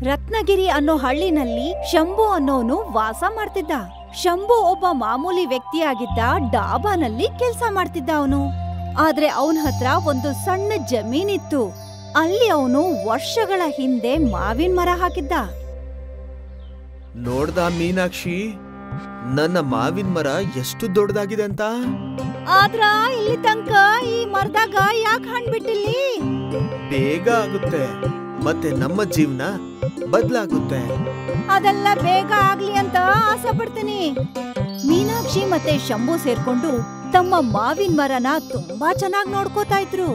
ರತ್ನಗಿರಿ ಅನ್ನೋ ಹಳ್ಳಿನಲ್ಲಿ ಶಂಭು ಅನ್ನೋನು ವಾಸ ಮಾಡ್ತಿದ್ದ. ಶಂಭು ಒಬ್ಬ ಮಾಮೂಲಿ ವ್ಯಕ್ತಿಯಾಗಿದ್ದ. ಡಾಬಾನಲ್ಲಿ ಕೆಲ್ಸ ಮಾಡ್ತಿದ್ದ ಅವನು. ಆದ್ರೆ ಅವನ ಹತ್ರ ಒಂದು ಸಣ್ಣ ಜಮೀನಿತ್ತು. ಅಲ್ಲಿ ಅವನು ವರ್ಷಗಳ ಹಿಂದೆ ಮಾವಿನ ಮರ ಹಾಕಿದ್ದ. ನೋಡ್ದ ಮೀನಾಕ್ಷಿ, ನನ್ನ ಮಾವಿನ ಮರ ಎಷ್ಟು ದೊಡ್ಡದಾಗಿದೆ ಅಂತ. ಆದ್ರ ಇಲ್ಲಿ ತನಕ ಈ ಮರದಾಗ ಯಾಕೆ ಹಣ್ಣು ಬಿಟ್ಟಿಲ್ಲಿ? ಬೇಗ ಆಗುತ್ತೆ, ಮತ್ತೆ ನಮ್ಮ ಜೀವನ ಬದಲಾಗುತ್ತೆ. ಅದೆಲ್ಲ ಬೇಗ ಆಗ್ಲಿ ಅಂತ ಆಸೆ ಪಡ್ತೀನಿ. ಮೀನಾಕ್ಷಿ ಮತ್ತೆ ಶಂಭು ಸೇರ್ಕೊಂಡು ತಮ್ಮ ಮಾವಿನ ಮರನ ತುಂಬಾ ಚೆನ್ನಾಗಿ ನೋಡ್ಕೋತಾ ಇದ್ರು.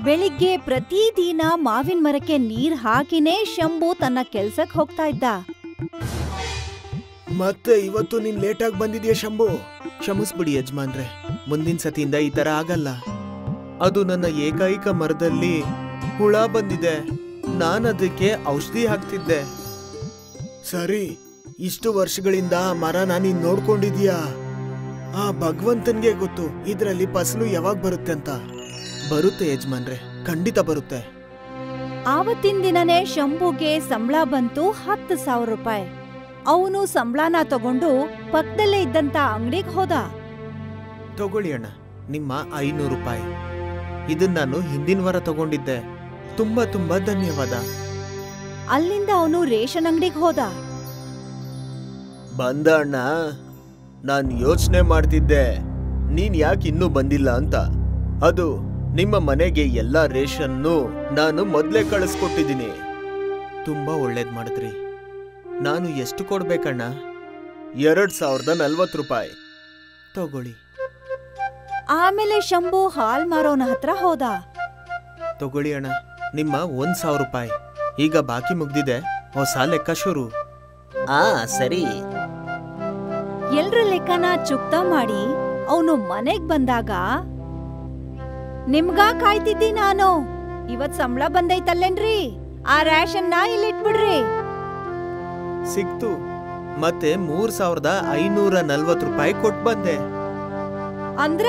ಬೆಳಿಗ್ಗೆ ಪ್ರತಿದಿನ ಮಾವಿನ ಮರಕ್ಕೆ ನೀರ್ ಹಾಕಿನೇ ಶಂಭು ತನ್ನ ಕೆಲ್ಸಕ್ ಹೋಗ್ತಾ ಇದ್ದ. ಮತ್ತೆ ಇವತ್ತು ನೀನ್ ಲೇಟ್ ಆಗಿ ಬಂದಿದ್ಯಾ ಶಂಭು? ಕ್ಷಮಿಸ್ಬಿಡಿ ಯಜಮಾನ್ರೆ, ಮುಂದಿನ ಸತಿಯಿಂದ ಈ ತರ ಆಗಲ್ಲ. ಅದು ನನ್ನ ಏಕೈಕ ಮರದಲ್ಲಿ ಹುಳ ಬಂದಿದೆ, ನಾನದಕ್ಕೆ ಔಷಧಿ ಹಾಕ್ತಿದ್ದೆ. ಸರಿ, ಇಷ್ಟು ವರ್ಷಗಳಿಂದ ಮರನ ನೀನ್ ನೋಡ್ಕೊಂಡಿದ್ಯಾ? ಆ ಭಗವಂತನ್ಗೆ ಗೊತ್ತು ಇದ್ರಲ್ಲಿ ಫಸಲು ಯಾವಾಗ ಬರುತ್ತೆ ಅಂತ. ಬರುತ್ತೆ ಯಜಮಾನ್ರೆ, ಖಂಡಿತ ಬರುತ್ತೆ. ಆವತ್ತಿನ ದಿನನೇ ಶಂಭುಗೆ ಸಂಬಳ ಬಂತು 10,000 ರೂಪಾಯಿ. ಅವನು ಸಂಬಳನ ತಗೊಂಡು ಪಕ್ಕದಲ್ಲೇ ಇದ್ದಂತ ಅಂಗಡಿಗೆ ಹೋದ. ತಗೊಳ್ಳಿ ಅಣ್ಣ, ನಿಮ್ಮ 500 ರೂಪಾಯಿ. ಇದನ್ನ ನಾನು ಹಿಂದಿನ ವಾರ ತಗೊಂಡಿದ್ದೆ. ತುಂಬಾ ತುಂಬಾ ಧನ್ಯವಾದ. ಅಲ್ಲಿಂದ ಅವನು ರೇಷನ್ ಅಂಗಡಿಗೆ ಹೋದ. ಬಂದ ಅಣ್ಣ, ನಾನ್ ಯೋಚನೆ ಮಾಡ್ತಿದ್ದೆ ನೀನ್ ಯಾಕೆ ಇನ್ನೂ ಬಂದಿಲ್ಲ ಅಂತ. ಅದು ನಿಮ್ಮ ಮನೆಗೆ ಎಲ್ಲಾ ರೇಷನ್ನು ನಾನು ಮೊದ್ಲೇ ಕಳಿಸ್ಕೊಟ್ಟಿದ್ದೀನಿ. ತುಂಬಾ ಒಳ್ಳೇದ್ ಮಾಡಿದ್ರಿ. ನಾನು ಎಷ್ಟು ಕೊಡ್ಬೇಕಣ್ಣ? 2040 ರೂಪಾಯಿ. ತಗೊಳ್ಳಿ. ಆಮೇಲೆ ಶಂಭು ಹಾಲ್ ಮಾರೋನ ಹತ್ರ ಹೋದ. ತಗೊಳ್ಳಿ ಅಣ್ಣ, ನಿಮ್ಮ 1000 ರೂಪಾಯಿ. ಈಗ ಬಾಕಿ ಮುಗ್ದಿದೆ, ಹೊಸ ಲೆಕ್ಕ ಶುರು. ಸರಿ. ಎಲ್ರ ಲೆಕ್ಕನ ಚುಕ್ತ ಮಾಡಿ ಅವನು ಮನೆಗ್ ಬಂದಾಗ, ನಿಮ್ಗ ಕಾಯ್ತಿದ್ದಿ ನಾನು. ಇವತ್ ಸಂಬಳ ಬಂದೈತಲ್ಲೇನ್ರಿ? ಆ ರೇಷನ್ನ ಇಲ್ಲಿಟ್ಬಿಡ್ರಿ. ಸಿಕ್ತು. ಮತ್ತೆ 3540 ರೂಪಾಯಿ ಕೊಟ್ಟು ಬಂದೆ. ಅಂದ್ರ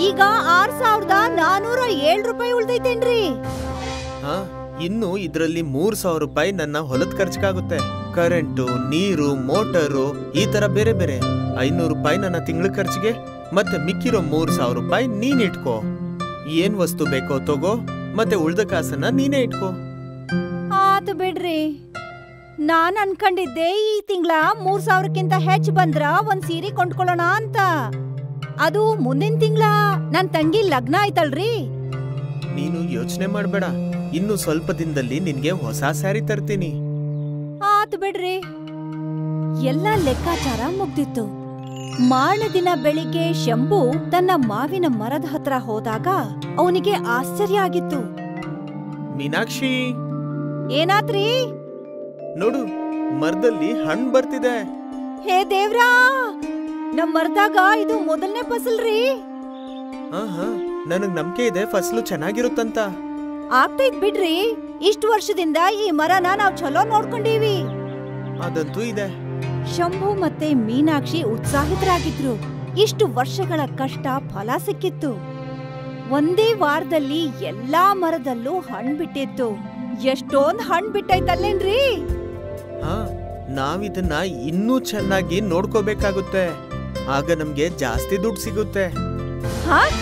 ಈಗ 6407 ರೂಪಾಯಿ ಉಳ್ದೈತೇನ್ರಿ? ಇನ್ನು ಇದ್ರಲ್ಲಿ 3000 ರೂಪಾಯಿ ನನ್ನ ಹೊಲದ ಖರ್ಚಿಗಾಗುತ್ತೆ. ಕರೆಂಟು, ನೀರು, ಮೋಟರು, ಈ ತರ ಬೇರೆ ಬೇರೆ 500 ರೂಪಾಯಿ ನನ್ನ ತಿಂಗಳ ಖರ್ಚಿಗೆ. ಮತ್ತೆ ಮಿಕ್ಕಿರೋ 3000 ರೂಪಾಯಿ ನೀನ್ ಇಟ್ಕೋ. ಏನ್ ವಸ್ತು ಬೇಕೋ ತಗೋ, ಮತ್ತೆ ಉಳ್ದ ಕಾಸನ್ನ ನೀನೇ ಇಟ್ಕೋ. ಆತು ಬಿಡ್ರಿ. ನಾನ್ ಅನ್ಕೊಂಡಿದ್ದೆ ಈ ತಿಂಗಳ 3000ಕ್ಕಿಂತ ಹೆಚ್ಚು ಬಂದ್ರ ಒಂದ್ ಸೀರೆ ಕೊಂಡ್ಕೊಳ್ಳೋಣ ಅಂತ. ಅದು ಮುಂದಿನ ತಿಂಗಳ ನನ್ ತಂಗಿ ಲಗ್ನ ಆಯ್ತಲ್ರಿ. ನೀನು ಯೋಚನೆ ಮಾಡ್ಬೇಡ, ಇನ್ನು ಸ್ವಲ್ಪ ದಿನದಲ್ಲಿ ನಿನ್ಗೆ ಹೊಸ ಸ್ಯಾರಿ ತರ್ತೀನಿ. ಆತು ಬಿಡ್ರಿ. ಎಲ್ಲ ಲೆಕ್ಕಾಚಾರ ಮುಗ್ದಿತ್ತು. ಮಾರನೇ ದಿನ ಬೆಳಿಗ್ಗೆ ಶಂಭು ತನ್ನ ಮಾವಿನ ಮರದ ಹತ್ರ ಹೋದಾಗ ಅವನಿಗೆ ಆಶ್ಚರ್ಯ ಆಗಿತ್ತು. ಮೀನಾಕ್ಷಿ, ಏನಾತ್ರಿ? ನೋಡು, ಮರದಲ್ಲಿ ಹಣ್ಣು ಬರ್ತಿದೆ. ಹೇ ದೇವ್ರಾ, ನಮ್ ಮರದಾಗ ಇದು ಮೊದಲನೇ ಫಸಲ್ರಿ. ನನಗ್ ನಂಬಿಕೆ ಇದೆ ಫಸಲು ಚೆನ್ನಾಗಿರುತ್ತಂತ. ಆಗ್ತೈತ್ ಬಿಡ್ರಿ. ಇಷ್ಟು ವರ್ಷದಿಂದ ಈ ಮರನ ನಾವ್ ಚಲೋ ನೋಡ್ಕೊಂಡೀವಿ. ಅದಂತೂ ಇದೆ. ಶಂಭು ಮತ್ತೆ ಮೀನಾಕ್ಷಿ ಉತ್ಸಾಹಿತರಾಗಿದ್ರು. ಇಷ್ಟು ವರ್ಷಗಳ ಕಷ್ಟ ಫಲ ಸಿಕ್ಕಿತ್ತು. ಒಂದೇ ವಾರದಲ್ಲಿ ಎಲ್ಲಾ ಮರದಲ್ಲೂ ಹಣ್ಣು ಬಿಟ್ಟಿತ್ತು. ಎಷ್ಟೊಂದ್ ಹಣ್ಣು ಬಿಟ್ಟೈತಲ್ಲೇನ್ರಿ? ನಾವಿದನ್ನ ಇನ್ನೂ ಚೆನ್ನಾಗಿ ನೋಡ್ಕೋಬೇಕಾಗುತ್ತೆ. ಆಗ ನಮ್ಗೆ ಜಾಸ್ತಿ ದುಡ್ಡು ಸಿಗುತ್ತೆ.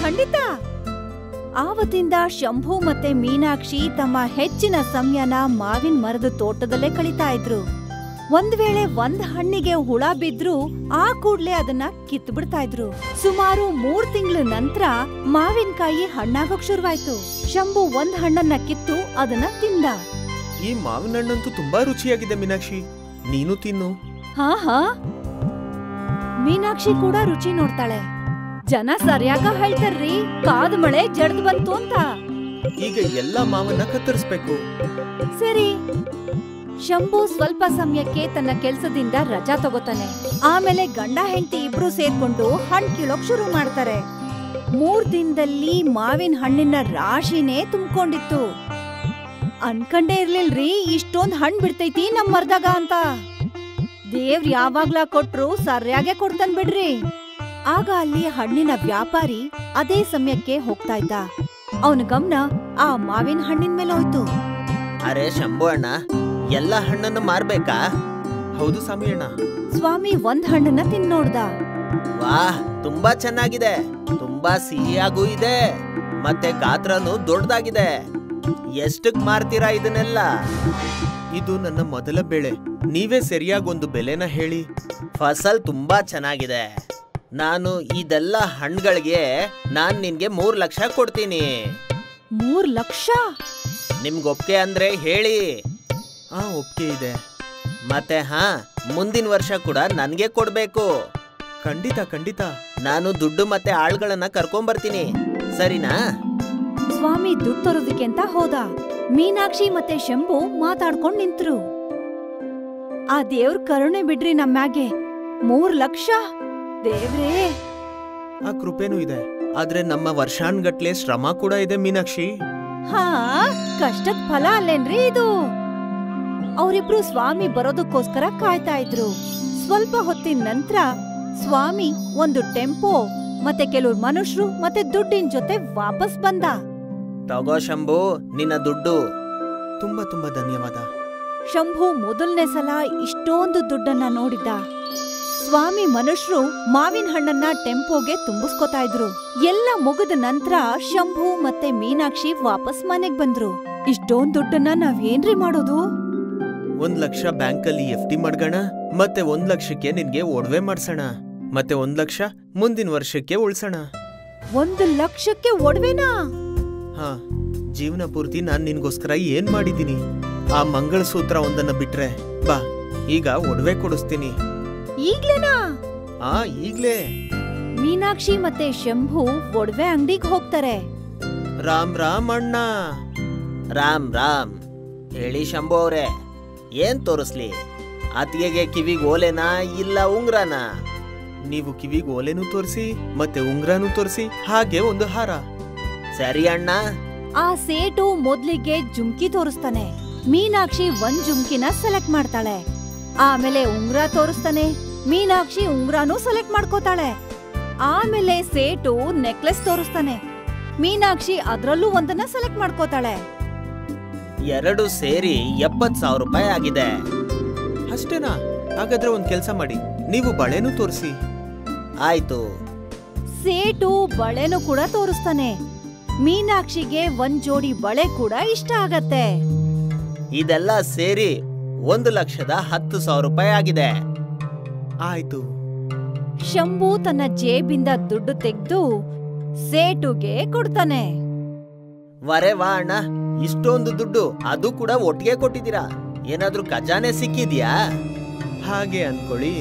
ಖಂಡಿತ. ಆವತ್ತಿಂದ ಶಂಭು ಮತ್ತೆ ಮೀನಾಕ್ಷಿ ತಮ್ಮ ಹೆಚ್ಚಿನ ಸಮಯನ ಮಾವಿನ ಮರದ ತೋಟದಲ್ಲೇ ಕಳೀತಾ ಇದ್ರು. ಒಂದ್ ವೇಳೆ ಒಂದ್ ಹಣ್ಣಿಗೆ ಹುಳ ಬಿದ್ರು ಆ ಕೂಡ್ಲೆ ಅದನ್ನ ಕಿತ್ತು ಬಿಡ್ತಾ ಇದ್ರು. ಸುಮಾರು 3 ತಿಂಗಳ ನಂತರ ಮಾವಿನಕಾಯಿ ಹಣ್ಣಾಗೋಕ್ ಶುರುವಾಯ್ತು. ಶಂಭು ಒಂದ್ ಹಣ್ಣನ್ನ ಕಿತ್ತು ಅದನ್ನ ತಿಂದ. ಈ ಮಾವಿನ ಹಣ್ಣಂತೂ ತುಂಬಾ ರುಚಿಯಾಗಿದೆ ಮೀನಾಕ್ಷಿ, ನೀನು ತಿನ್ನು. ಹಾ, ಮೀನಾಕ್ಷಿ ಕೂಡ ರುಚಿ ನೋಡ್ತಾಳೆ. ಜನ ಸರಿಯಾಗ ಹೇಳ್ತಾರ್ರಿ, ಕಾದ ಮಳೆ ಜಡ್ದು ಬಂತು ಅಂತ. ಈಗ ಎಲ್ಲಾ ಮಾವನ್ನ ಕತ್ತರಿಸ್ಬೇಕು. ಸರಿ. ಶಂಭು ಸ್ವಲ್ಪ ಸಮಯಕ್ಕೆ ತನ್ನ ಕೆಲ್ಸದಿಂದ ರಜಾ ತಗೋತಾನೆ. ಆಮೇಲೆ ಗಂಡ ಹೆಂಡತಿ ಇಬ್ರು ಸೇರ್ಕೊಂಡು ಹಣ್ಣು ಕೀಳೋಕ್ ಶುರು ಮಾಡ್ತಾರೆ. 3 ದಿನದಲ್ಲಿ ಮಾವಿನ ಹಣ್ಣಿನ ರಾಶಿನೇ ತುಂಬಿಕೊಂಡಿತ್ತು. ಅನ್ಕಂಡೇ ಇರ್ಲಿಲ್ರಿ ಇಷ್ಟೊಂದ್ ಹಣ್ಣು ಬಿಡ್ತೈತಿ ನಮ್ ಮರ್ದಾಗ ಅಂತ. ದೇವ್ರ ಯಾವಾಗ್ಲಾ ಕೊಟ್ರು ಸರಿಯಾಗೆ ಕೊಡ್ತಾನ್ ಬಿಡ್ರಿ. ಆಗ ಅಲ್ಲಿ ಹಣ್ಣಿನ ವ್ಯಾಪಾರಿ ಅದೇ ಸಮಯಕ್ಕೆ ಹೋಗ್ತಾ ಇದ್ದ. ಅವನ ಗಮನ ಆ ಮಾವಿನ ಹಣ್ಣಿನ ಮೇಲೆ ಹೋಯ್ತು. ಅರೆ ಶಂಭು ಅಣ್ಣ, ಎಲ್ಲ ಹಣ್ಣನ್ನು ಮಾರ್ಬೇಕಾ? ಹೌದು ಸ್ವಾಮಿ ಅಣ್ಣ. ಸ್ವಾಮಿ ಒಂದ್ ಹಣ್ಣನ್ನ ತಿಂದ್ ನೋಡ್ದ. ವಾಹ್, ತುಂಬಾ ಚೆನ್ನಾಗಿದೆ. ತುಂಬಾ ಸಿಹಿಯಾಗೂ ಇದೆ, ಮತ್ತೆ ಗಾತ್ರನೂ ದೊಡ್ಡದಾಗಿದೆ. ಎಷ್ಟಕ್ ಮಾರ್ತೀರಾ ಇದನ್ನೆಲ್ಲ? ಇದು ನನ್ನ ಮೊದಲ ಬೆಳೆ. ನೀವೇ ಸರಿಯಾಗಿ ಒಂದು ಬೆಲೆನ ಹೇಳಿ. ಫಸಲ್ ತುಂಬಾ ಚೆನ್ನಾಗಿದೆ. ನಾನು ಇದೆಲ್ಲ ಹಣ್ಣುಗಳಿಗೆ ನಿನ್ಗೆ 3 ಲಕ್ಷ ಕೊಡ್ತೀನಿ. 3 ಲಕ್ಷ? ನಿಮ್ಗೊಪ್ಗೆ ಅಂದ್ರೆ ಹೇಳಿ. ಒಪ್ಪಿಗೆ ಇದೆ. ಮತ್ತೆ ಮುಂದಿನ ವರ್ಷ ಕೂಡ ನನ್ಗೆ ಕೊಡ್ಬೇಕು. ಖಂಡಿತ ಖಂಡಿತ. ನಾನು ದುಡ್ಡು ಮತ್ತೆ ಆಳ್ಗಳನ್ನ ಕರ್ಕೊಂಬರ್ತೀನಿ, ಸರಿನಾ? ಸ್ವಾಮಿ ದುಡ್ಡು ತರೋದಕ್ಕೆ ಅಂತ ಹೋದ. ಮೀನಾಕ್ಷಿ ಮತ್ತೆ ಶಂಭು ಮಾತಾಡ್ಕೊಂಡ್ ನಿಂತ್ರು. ಆ ದೇವ್ರ ಕರುಣೆ ಬಿಡ್ರಿ ನಮ್ಮ್ಯಾಗೆ. 3 ಲಕ್ಷ ದೇವ್ರೇ. ಆ ಕೃಪೆನೂ ಇದೆ, ಆದ್ರೆ ನಮ್ಮ ವರ್ಷಾನ್ಗಟ್ಲೆ ಶ್ರಮ ಕೂಡ ಇದೆ ಮೀನಾಕ್ಷಿ. ಕಷ್ಟದ ಫಲ ಅಲ್ಲೇನ್ರಿ ಇದು? ಅವರಿಬ್ರು ಸ್ವಾಮಿ ಬರೋದಕ್ಕೋಸ್ಕರ ಕಾಯ್ತಾ ಇದ್ರು. ಸ್ವಲ್ಪ ಹೊತ್ತಿನ ನಂತರ ಸ್ವಾಮಿ ಒಂದು ಟೆಂಪೋ ಮತ್ತೆ ಕೆಲವ್ರು ಮನುಷ್ಯರು ಮತ್ತೆ ದುಡ್ಡಿನ ಜೊತೆ ವಾಪಸ್ ಬಂದ. ತಗೋ ಶಂಭು, ನಿನ್ನ ದುಡ್ಡು. ತುಂಬಾ ತುಂಬಾ ಧನ್ಯವಾದ. ಶಂಭು ಮೊದಲನೇ ಸಲ ಇಷ್ಟೊಂದು ದುಡ್ಡನ್ನ ನೋಡಿದ್ದ. ಸ್ವಾಮಿ ಮನುಷ್ಯರು ಮಾವಿನ ಹಣ್ಣನ್ನ ಟೆಂಪೋಗೆ ತುಂಬಿಸ್ಕೊತಾ ಇದ್ರು. ಎಲ್ಲ ಮುಗಿದ ನಂತರ ಶಂಭು ಮತ್ತೆ ಮೀನಾಕ್ಷಿ ವಾಪಸ್ ಮನೆಗ್ ಬಂದ್ರು. ಇಷ್ಟೊಂದ್ ದುಡ್ಡನ್ನ ನಾವೇನ್ರಿ ಮಾಡೋದು? 1 ಲಕ್ಷ ಬ್ಯಾಂಕಲ್ಲಿ FD ಮಾಡ್ಗೋಣ, ಮತ್ತೆ 1 ಲಕ್ಷಕ್ಕೆ ನಿನ್ಗೆ ಒಡವೆ ಮಾಡ್ಸೋಣ, ಮತ್ತೆ 1 ಲಕ್ಷ ಮುಂದಿನ ವರ್ಷಕ್ಕೆ ಉಳ್ಸೋಣ. 1 ಲಕ್ಷಕ್ಕೆ ಒಡವೆನಾ? ಜೀವನ ಪೂರ್ತಿ ನಾನ್ ನಿನ್ಗೋಸ್ಕರ ಏನ್ ಮಾಡಿದ್ದೀನಿ? ಆ ಮಂಗಳಸೂತ್ರ ಒಂದನ್ನ ಬಿಟ್ರೆ ಬಾ, ಈಗ ಒಡವೆ ಕೊಡಿಸ್ತೀನಿ. ಈಗ್ಲೇನಾ? ಈಗ್ಲೇ. ಮೀನಾಕ್ಷಿ ಮತ್ತೆ ಶಂಭು ಒಡವೆ ಅಂಗಡಿಗೆ ಹೋಗ್ತಾರೆ. ರಾಮ್ ರಾಮ್ ಅಣ್ಣ. ರಾಮ್ ರಾಮ್. ಹೇಳಿ ಶಂಭು ಅವ್ರೆ, ಏನ್ ತೋರಿಸ್ಲಿ? ಅತ್ತಿಗೆಗೆ ಕಿವಿಗ್ ಓಲೆನಾ ಇಲ್ಲ ಉಂಗ್ರನಾ? ನೀವು ಕಿವಿಗ್ ಓಲೆನೂ ತೋರಿಸಿ ಮತ್ತೆ ಉಂಗ್ರನೂ ತೋರಿಸಿ, ಹಾಗೆ ಒಂದು ಹಾರ. ಸರಿ ಅಣ್ಣ. ಆ ಸೇಟು ಮೊದ್ಲಿಗೆ ಜುಮ್ಕಿ ತೋರಿಸ್ತಾನೆ. ಮೀನಾಕ್ಷಿ ಒಂದ್ ಜುಮ್ಕಿನ ಸೆಲೆಕ್ಟ್ ಮಾಡ್ತಾಳೆ. ಆಮೇಲೆ ಉಂಗ್ರ ತೋರಿಸ್ತಾನೆ. ಮೀನಾಕ್ಷಿ ಉಂಗ್ರಾನು ಸೆಲೆಕ್ಟ್ ಮಾಡ್ಕೋತಾಳೆ. ಆಮೇಲೆ ಸೇಟು ನೆಕ್ಲೆಸ್ ತೋರಿಸ್ತಾನೆ. ಮೀನಾಕ್ಷಿ ಅದ್ರಲ್ಲೂ ಒಂದನ್ನ ಸೆಲೆಕ್ಟ್ ಮಾಡ್ಕೋತಾಳೆ. 2 ಸೇರಿ 70,000 ರೂಪಾಯಿ ಆಗಿದೆ. ಅಷ್ಟೇನಾ? ಹಾಗಾದ್ರೆ ಒಂದ್ ಕೆಲ್ಸ ಮಾಡಿ, ನೀವು ಬಳೆನೂ ತೋರಿಸಿ. ಆಯ್ತು. ಸೇಟು ಬಳೆನೂ ಕೂಡ ತೋರಿಸ್ತಾನೆ. ಮೀನಾಕ್ಷಿಗೆ ಒಂದ್ ಜೋಡಿ ಬಳೆ ಕೂಡ ಇಷ್ಟ ಆಗತ್ತೆ. ಇದೆಲ್ಲ ಸೇರಿ 1,10,000 ರೂಪಾಯಿ ಆಗಿದೆ. ಆಯ್ತು. ಶಂಭು ತನ್ನ ಜೇಬಿಂದ ದುಡ್ಡು ತೆಗೆದು ಸೇಟುಗೆ ಕೊಡ್ತಾನೆ. ವರೆ ವಾ ಅಣ್ಣ, ಇಷ್ಟೊಂದು ದುಡ್ಡು ಅದು ಕೂಡ ಒಟ್ಟಿಗೆ ಕೊಟ್ಟಿದ್ದೀರಾ. ಏನಾದ್ರೂ ಖಜಾನೆ ಸಿಕ್ಕಿದ್ಯಾ? ಹಾಗೆ ಅನ್ಕೊಳ್ಳಿ.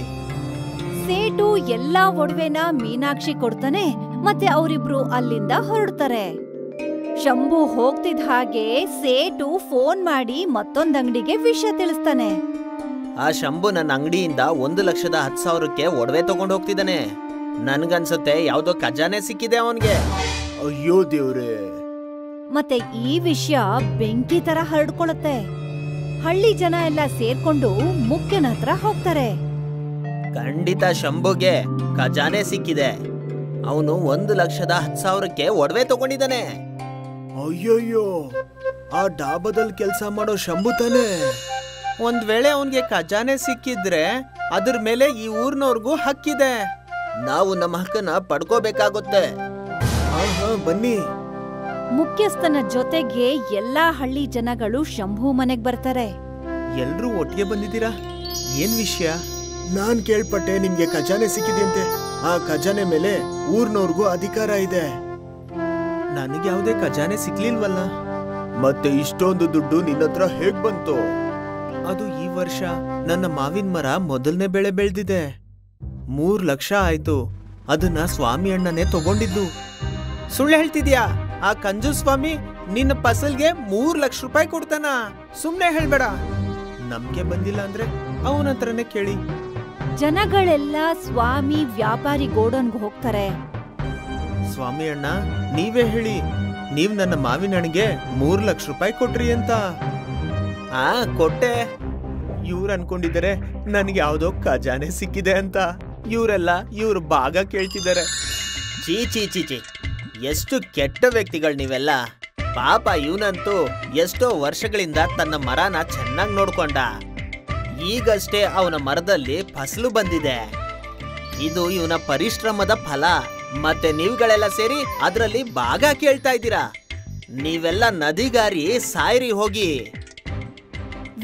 ಸೇಟು ಎಲ್ಲಾ ಒಡವೆನ ಮೀನಾಕ್ಷಿ ಕೊಡ್ತಾನೆ. ಮತ್ತೆ ಅವರಿಬ್ರು ಅಲ್ಲಿಂದ ಹೊರಡ್ತಾರೆ. ಶಂಭು ಹೋಗ್ತಿದ್ದ ಹಾಗೆ ಸೇಟು ಫೋನ್ ಮಾಡಿ ಮತ್ತೊಂದ್ ಅಂಗಡಿಗೆ ವಿಷಯ ತಿಳಿಸ್ತಾನೆ. ಆ ಶಂಭು ನನ್ನ ಅಂಗಡಿಯಿಂದ 1,10,000ಕ್ಕೆ ಒಡವೆ ತಗೊಂಡು ಹೋಗ್ತಿದ್ದಾನೆ. ನನ್ಗನ್ಸುತ್ತೆ ಯಾವ್ದೋ ಖಜಾನೆ ಸಿಕ್ಕಿದೆ ಅವನ್ಗೆ. ಅಯ್ಯೋ ದೇವ್ರೆ. ಮತ್ತೆ ಈ ವಿಷಯ ಬೆಂಕಿ ತರ ಹರಡ್ಕೊಳತ್ತೆ. ಹಳ್ಳಿ ಜನ ಎಲ್ಲ ಸೇರ್ಕೊಂಡು ಮುಖ್ಯನ ಹತ್ರ ಹೋಗ್ತಾರೆ. ಖಂಡಿತ ಶಂಭುಗೆ ಖಜಾನೆ ಸಿಕ್ಕಿದೆ. ಅವನು 1,10,000ಕ್ಕೆ ಒಡವೆ ತಗೊಂಡಿದ್ದಾನೆ. ಅಯ್ಯೋಯ್ಯೋ, ಆ ಡಾಬಾದಲ್ಲಿ ಕೆಲಸ ಮಾಡೋ ಶಂಭು ತಾನೆ. ಒಂದ್ ವೇಳೆ ಅವನ್ಗೆ ಖಜಾನೆ ಸಿಕ್ಕಿದ್ರೆ ಅದ್ರ ಮೇಲೆ ಈ ಊರ್ನವ್ರಿಗೂ ಹಕ್ಕಿದೆ. ನಾವು ನಮ್ಮ ಹಕ್ಕನ್ನ ಪಡ್ಕೋಬೇಕಾಗುತ್ತೆ. ಬನ್ನಿ. ಮುಖ್ಯಸ್ಥನ ಜೊತೆಗೆ ಎಲ್ಲಾ ಹಳ್ಳಿ ಜನಗಳು ಶಂಭು ಮನೆಗ್ ಬರ್ತಾರೆ. ಎಲ್ರೂ ಒಟ್ಟಿಗೆ ಬಂದಿದ್ದೀರಾ? ಏನ್ ವಿಷಯ? ನಾನ್ ಕೇಳ್ಪಟ್ಟೆ ನಿಮ್ಗೆ ಖಜಾನೆ ಸಿಕ್ಕಿದೆಯಂತೆ. ಆ ಖಜಾನೆ ಮೇಲೆ ಊರ್ನವ್ರಿಗೂ ಅಧಿಕಾರ ಇದೆ. ನನಗೆ ಯಾವುದೇ ಖಜಾನೆ ಸಿಕ್ಲಿಲ್ವಲ್ಲ. ಮತ್ತೆ ಇಷ್ಟೊಂದು ದುಡ್ಡು ನಿನ್ನತ್ರ ಹೇಗ್ ಬಂತು? ಅದು ಈ ವರ್ಷ ನನ್ನ ಮಾವಿನ ಮರ ಮೊದಲನೇ ಬೆಳೆ ಬೆಳೆದಿದೆ. 3 ಲಕ್ಷ ಆಯ್ತು. ಅದನ್ನ ಸ್ವಾಮಿ ಅಣ್ಣನೇ ತಗೊಂಡಿದ್ದು. ಸುಳ್ಳು ಹೇಳ್ತಿದ್ಯಾ? ಆ ಕಂಜು ಸ್ವಾಮಿ ನಿನ್ನ ಫಸಲ್ಗೆ 3 ಲಕ್ಷ ರೂಪಾಯಿ ಕೊಡ್ತಾನ? ಸುಮ್ನೆ ಹೇಳ್ಬೇಡ. ನಮ್ಗೆ ಬಂದಿಲ್ಲ ಅಂದ್ರೆ ಅವನ ಹತ್ರನೇ ಕೇಳಿ. ಜನಗಳೆಲ್ಲ ಸ್ವಾಮಿ ವ್ಯಾಪಾರಿ ಗೋಡನ್ಗೆ ಹೋಗ್ತಾರೆ. ಸ್ವಾಮಿ ಅಣ್ಣ, ನೀವೇ ಹೇಳಿ, ನೀವ್ ನನ್ನ ಮಾವಿನ ಹಣ್ಣಿಗೆ 3 ಲಕ್ಷ ರೂಪಾಯಿ ಕೊಟ್ರಿ ಅಂತ. ಕೊಟ್ಟೆ. ಇವ್ರು ಅನ್ಕೊಂಡಿದ್ದಾರೆ ನನ್ಗೆ ಯಾವ್ದೋ ಖಜಾನೆ ಸಿಕ್ಕಿದೆ ಅಂತ. ಇವರೆಲ್ಲ ಇವ್ರ ಭಾಗ ಕೇಳ್ತಿದ್ದಾರೆ. ಚೀ ಚೀ ಚೀ ಚೀ, ಎಷ್ಟು ಕೆಟ್ಟ ವ್ಯಕ್ತಿಗಳು ನೀವೆಲ್ಲ. ಪಾಪ ಇವನಂತೂ ಎಷ್ಟೋ ವರ್ಷಗಳಿಂದ ತನ್ನ ಮರನ ಚೆನ್ನಾಗಿ ನೋಡ್ಕೊಂಡ. ಈಗಷ್ಟೇ ಅವನ ಮರದಲ್ಲಿ ಫಸಲು ಬಂದಿದೆ. ಇದು ಇವನ ಪರಿಶ್ರಮದ ಫಲ. ಮತ್ತೆ ನೀವುಗಳೆಲ್ಲ ಸೇರಿ ಅದರಲ್ಲಿ ಭಾಗ ಕೇಳ್ತಾ ಇದ್ದೀರಾ. ನೀವೆಲ್ಲ ನದಿಗಾರಿ ಸಾಯ್ರಿ ಹೋಗಿ.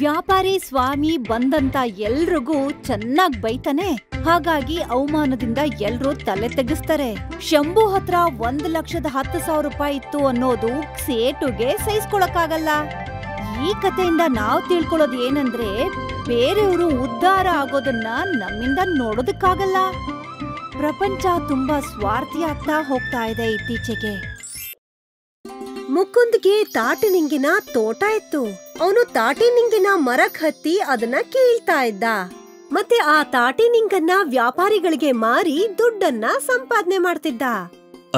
ವ್ಯಾಪಾರಿ ಸ್ವಾಮಿ ಬಂದಂತ ಎಲ್ರಿಗೂ ಚೆನ್ನಾಗ್ ಬೈತಾನೆ. ಹಾಗಾಗಿ ಅವಮಾನದಿಂದ ಎಲ್ರೂ ತಲೆ ತೆಗಿಸ್ತಾರೆ. ಶಂಭು ಹತ್ರ 1,10,000 ರೂಪಾಯಿ ಇತ್ತು ಅನ್ನೋದು ಸೇಟುಗೆ ಸಹಿಸ್ಕೊಳಕ್ಕಾಗಲ್ಲ. ಈ ಕಥೆಯಿಂದ ನಾವ್ ತಿಳ್ಕೊಳ್ಳೋದು ಏನಂದ್ರೆ, ಬೇರೆಯವರು ಉದ್ಧಾರ ಆಗೋದನ್ನ ನಮ್ಮಿಂದ ನೋಡೋದಕ್ಕಾಗಲ್ಲ. ಪ್ರಪಂಚ ತುಂಬಾ ಸ್ವಾರ್ಥಿ ಆಗ್ತಾ ಹೋಗ್ತಾ ಇದೆ ಇತ್ತೀಚೆಗೆ. ಮುಕುಂದ್ಗೆ ತಾಟಿನಿಂಗಿನ ತೋಟ ಇತ್ತು. ಅವನು ತಾಟಿನಿಂಗಿನ ಮರಕ್ ಹತ್ತಿ ಅದನ್ನ ಕೀಳ್ತಾ ಇದ್ದ. ಮತ್ತೆ ಆ ತಾಟಿನಿಂಗನ್ನ ವ್ಯಾಪಾರಿಗಳಿಗೆ ಮಾರಿ ದುಡ್ಡನ್ನ ಸಂಪಾದನೆ ಮಾಡ್ತಿದ್ದ.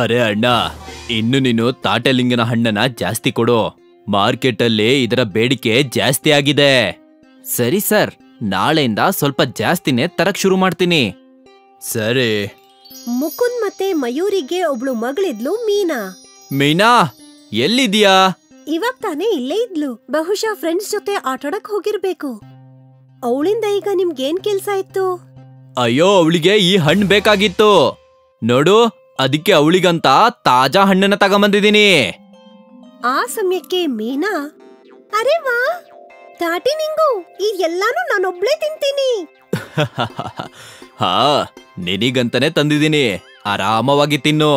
ಅರೆ ಅಣ್ಣ, ಇನ್ನು ನೀನು ತಾಟಲಿಂಗನ ಹಣ್ಣನ್ನ ಜಾಸ್ತಿ ಕೊಡು. ಮಾರ್ಕೆಟಲ್ಲಿ ಇದರ ಬೇಡಿಕೆ ಜಾಸ್ತಿ ಆಗಿದೆ. ಸರಿ ಸರ್, ನಾಳೆಯಿಂದ ಸ್ವಲ್ಪ ಜಾಸ್ತಿನೇ ತರಕ್ ಶುರು ಮಾಡ್ತೀನಿ. ಸರಿ. ಮುಕುಂದ್ ಮತ್ತೆ ಮಯೂರಿಗೆ ಒಬ್ಳು ಮಗಳಿದ್ಲು, ಮೀನಾ. ಮೀನಾ, ಎಲ್ಲಿದ್ಯಾ? ಇವಾಗ ತಾನೇ ಇಲ್ಲೇ ಇದ್ಲು. ಬಹುಶಃ ಫ್ರೆಂಡ್ಸ್ ಜೊತೆ ಆಟಾಡಕ್ ಹೋಗಿರ್ಬೇಕು. ಅವಳಿಂದ ಈಗ ನಿಮ್ಗೇನ್ ಕೆಲ್ಸ ಇತ್ತು? ಅಯ್ಯೋ, ಅವಳಿಗೆ ಈ ಹಣ್ಣು ಬೇಕಾಗಿತ್ತು ನೋಡು, ಅದಕ್ಕೆ ಅವಳಿಗಂತ ತಾಜಾ ಹಣ್ಣನ್ನ ತಗೊಂಬಂದಿದ್ದೀನಿ. ಆ ಸಮಯಕ್ಕೆ ಮೀನಾ, ಅರೆ ವಾ, ತಾಟಿ ನಿಂಗು, ಈ ಎಲ್ಲಾನು ನಾನೊಬ್ಳೇ ತಿಂತೀನಿ. ಹಾ, ನಿನಗಂತಾನೆ ತಂದಿದ್ದೀನಿ, ಆರಾಮವಾಗಿ ತಿನ್ನು.